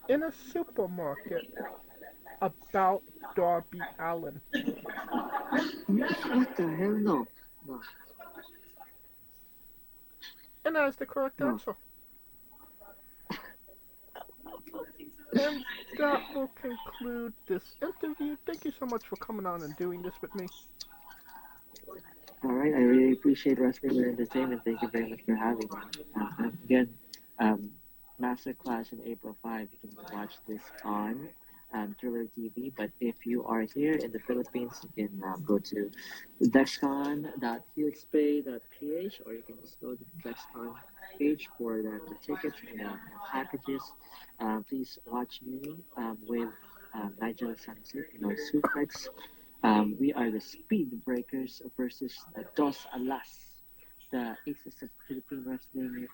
in a supermarket about Darby Allin? What the hell? No. And that is the correct answer. And that will conclude this interview. Thank you so much for coming on and doing this with me. All right, I really appreciate Wrestling with Entertainment. Thank you very much for having me. Again, Masterclass on April 5. You can watch this on Thriller TV. But if you are here in the Philippines, you can go to dexcon.helixpay.ph, or you can just go to the Dexcon page for the tickets and the packages. Please watch me with Nigel Sansi, Pinoy Suplex. We are the Speed Breakers versus the Dos Alas, the Aces of Philippine Wrestling,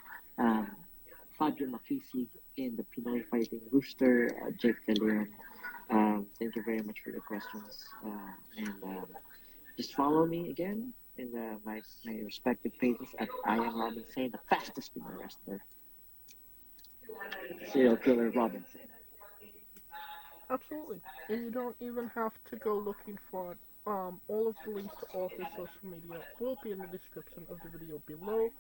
Fabio Makisig in the Pinoy Fighting Rooster, Jake De Leon. Thank you very much for the questions. And just follow me again in my respective pages at I am Robin Sane, the fastest Pinoy wrestler. Serial Killer Robin Sane. Absolutely. And you don't even have to go looking for it. All of the links to all his social media will be in the description of the video below.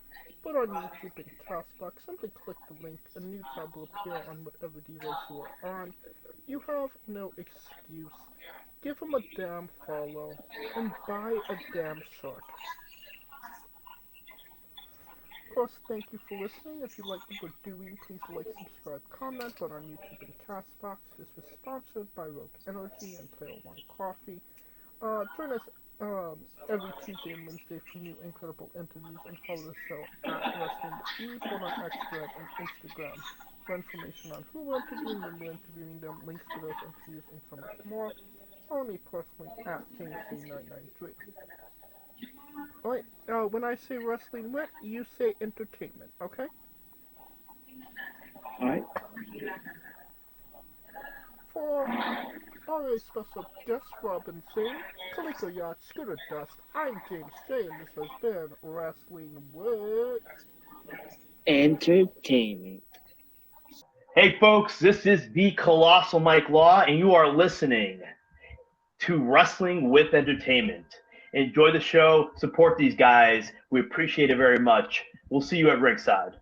But on YouTube and Castbox, simply click the link. A new tab will appear on whatever device you are on. You have no excuse. Give him a damn follow and buy a damn shirt. Of course, thank you for listening. If you like what we're doing, please like, subscribe, comment. But on YouTube and Castbox, this was sponsored by Rogue Energy and Player One Coffee. Join us every Tuesday and Wednesday for new incredible interviews, and follow the show at Wrestling both on X, Thread, and Instagram for information on who we're interviewing, when we're interviewing them, links to those interviews, and so much more. Follow me personally at JamesC993. Alright, when I say wrestling wit, you say entertainment, okay? Alright. For our special guest, Robin Sane, Kaliko Yacht, Scooter Dust, I'm James J, and this has been Wrestling with Entertainment. Hey folks, this is the Colossal Mike Law, and you are listening to Wrestling with Entertainment. Enjoy the show, support these guys. We appreciate it very much. We'll see you at ringside.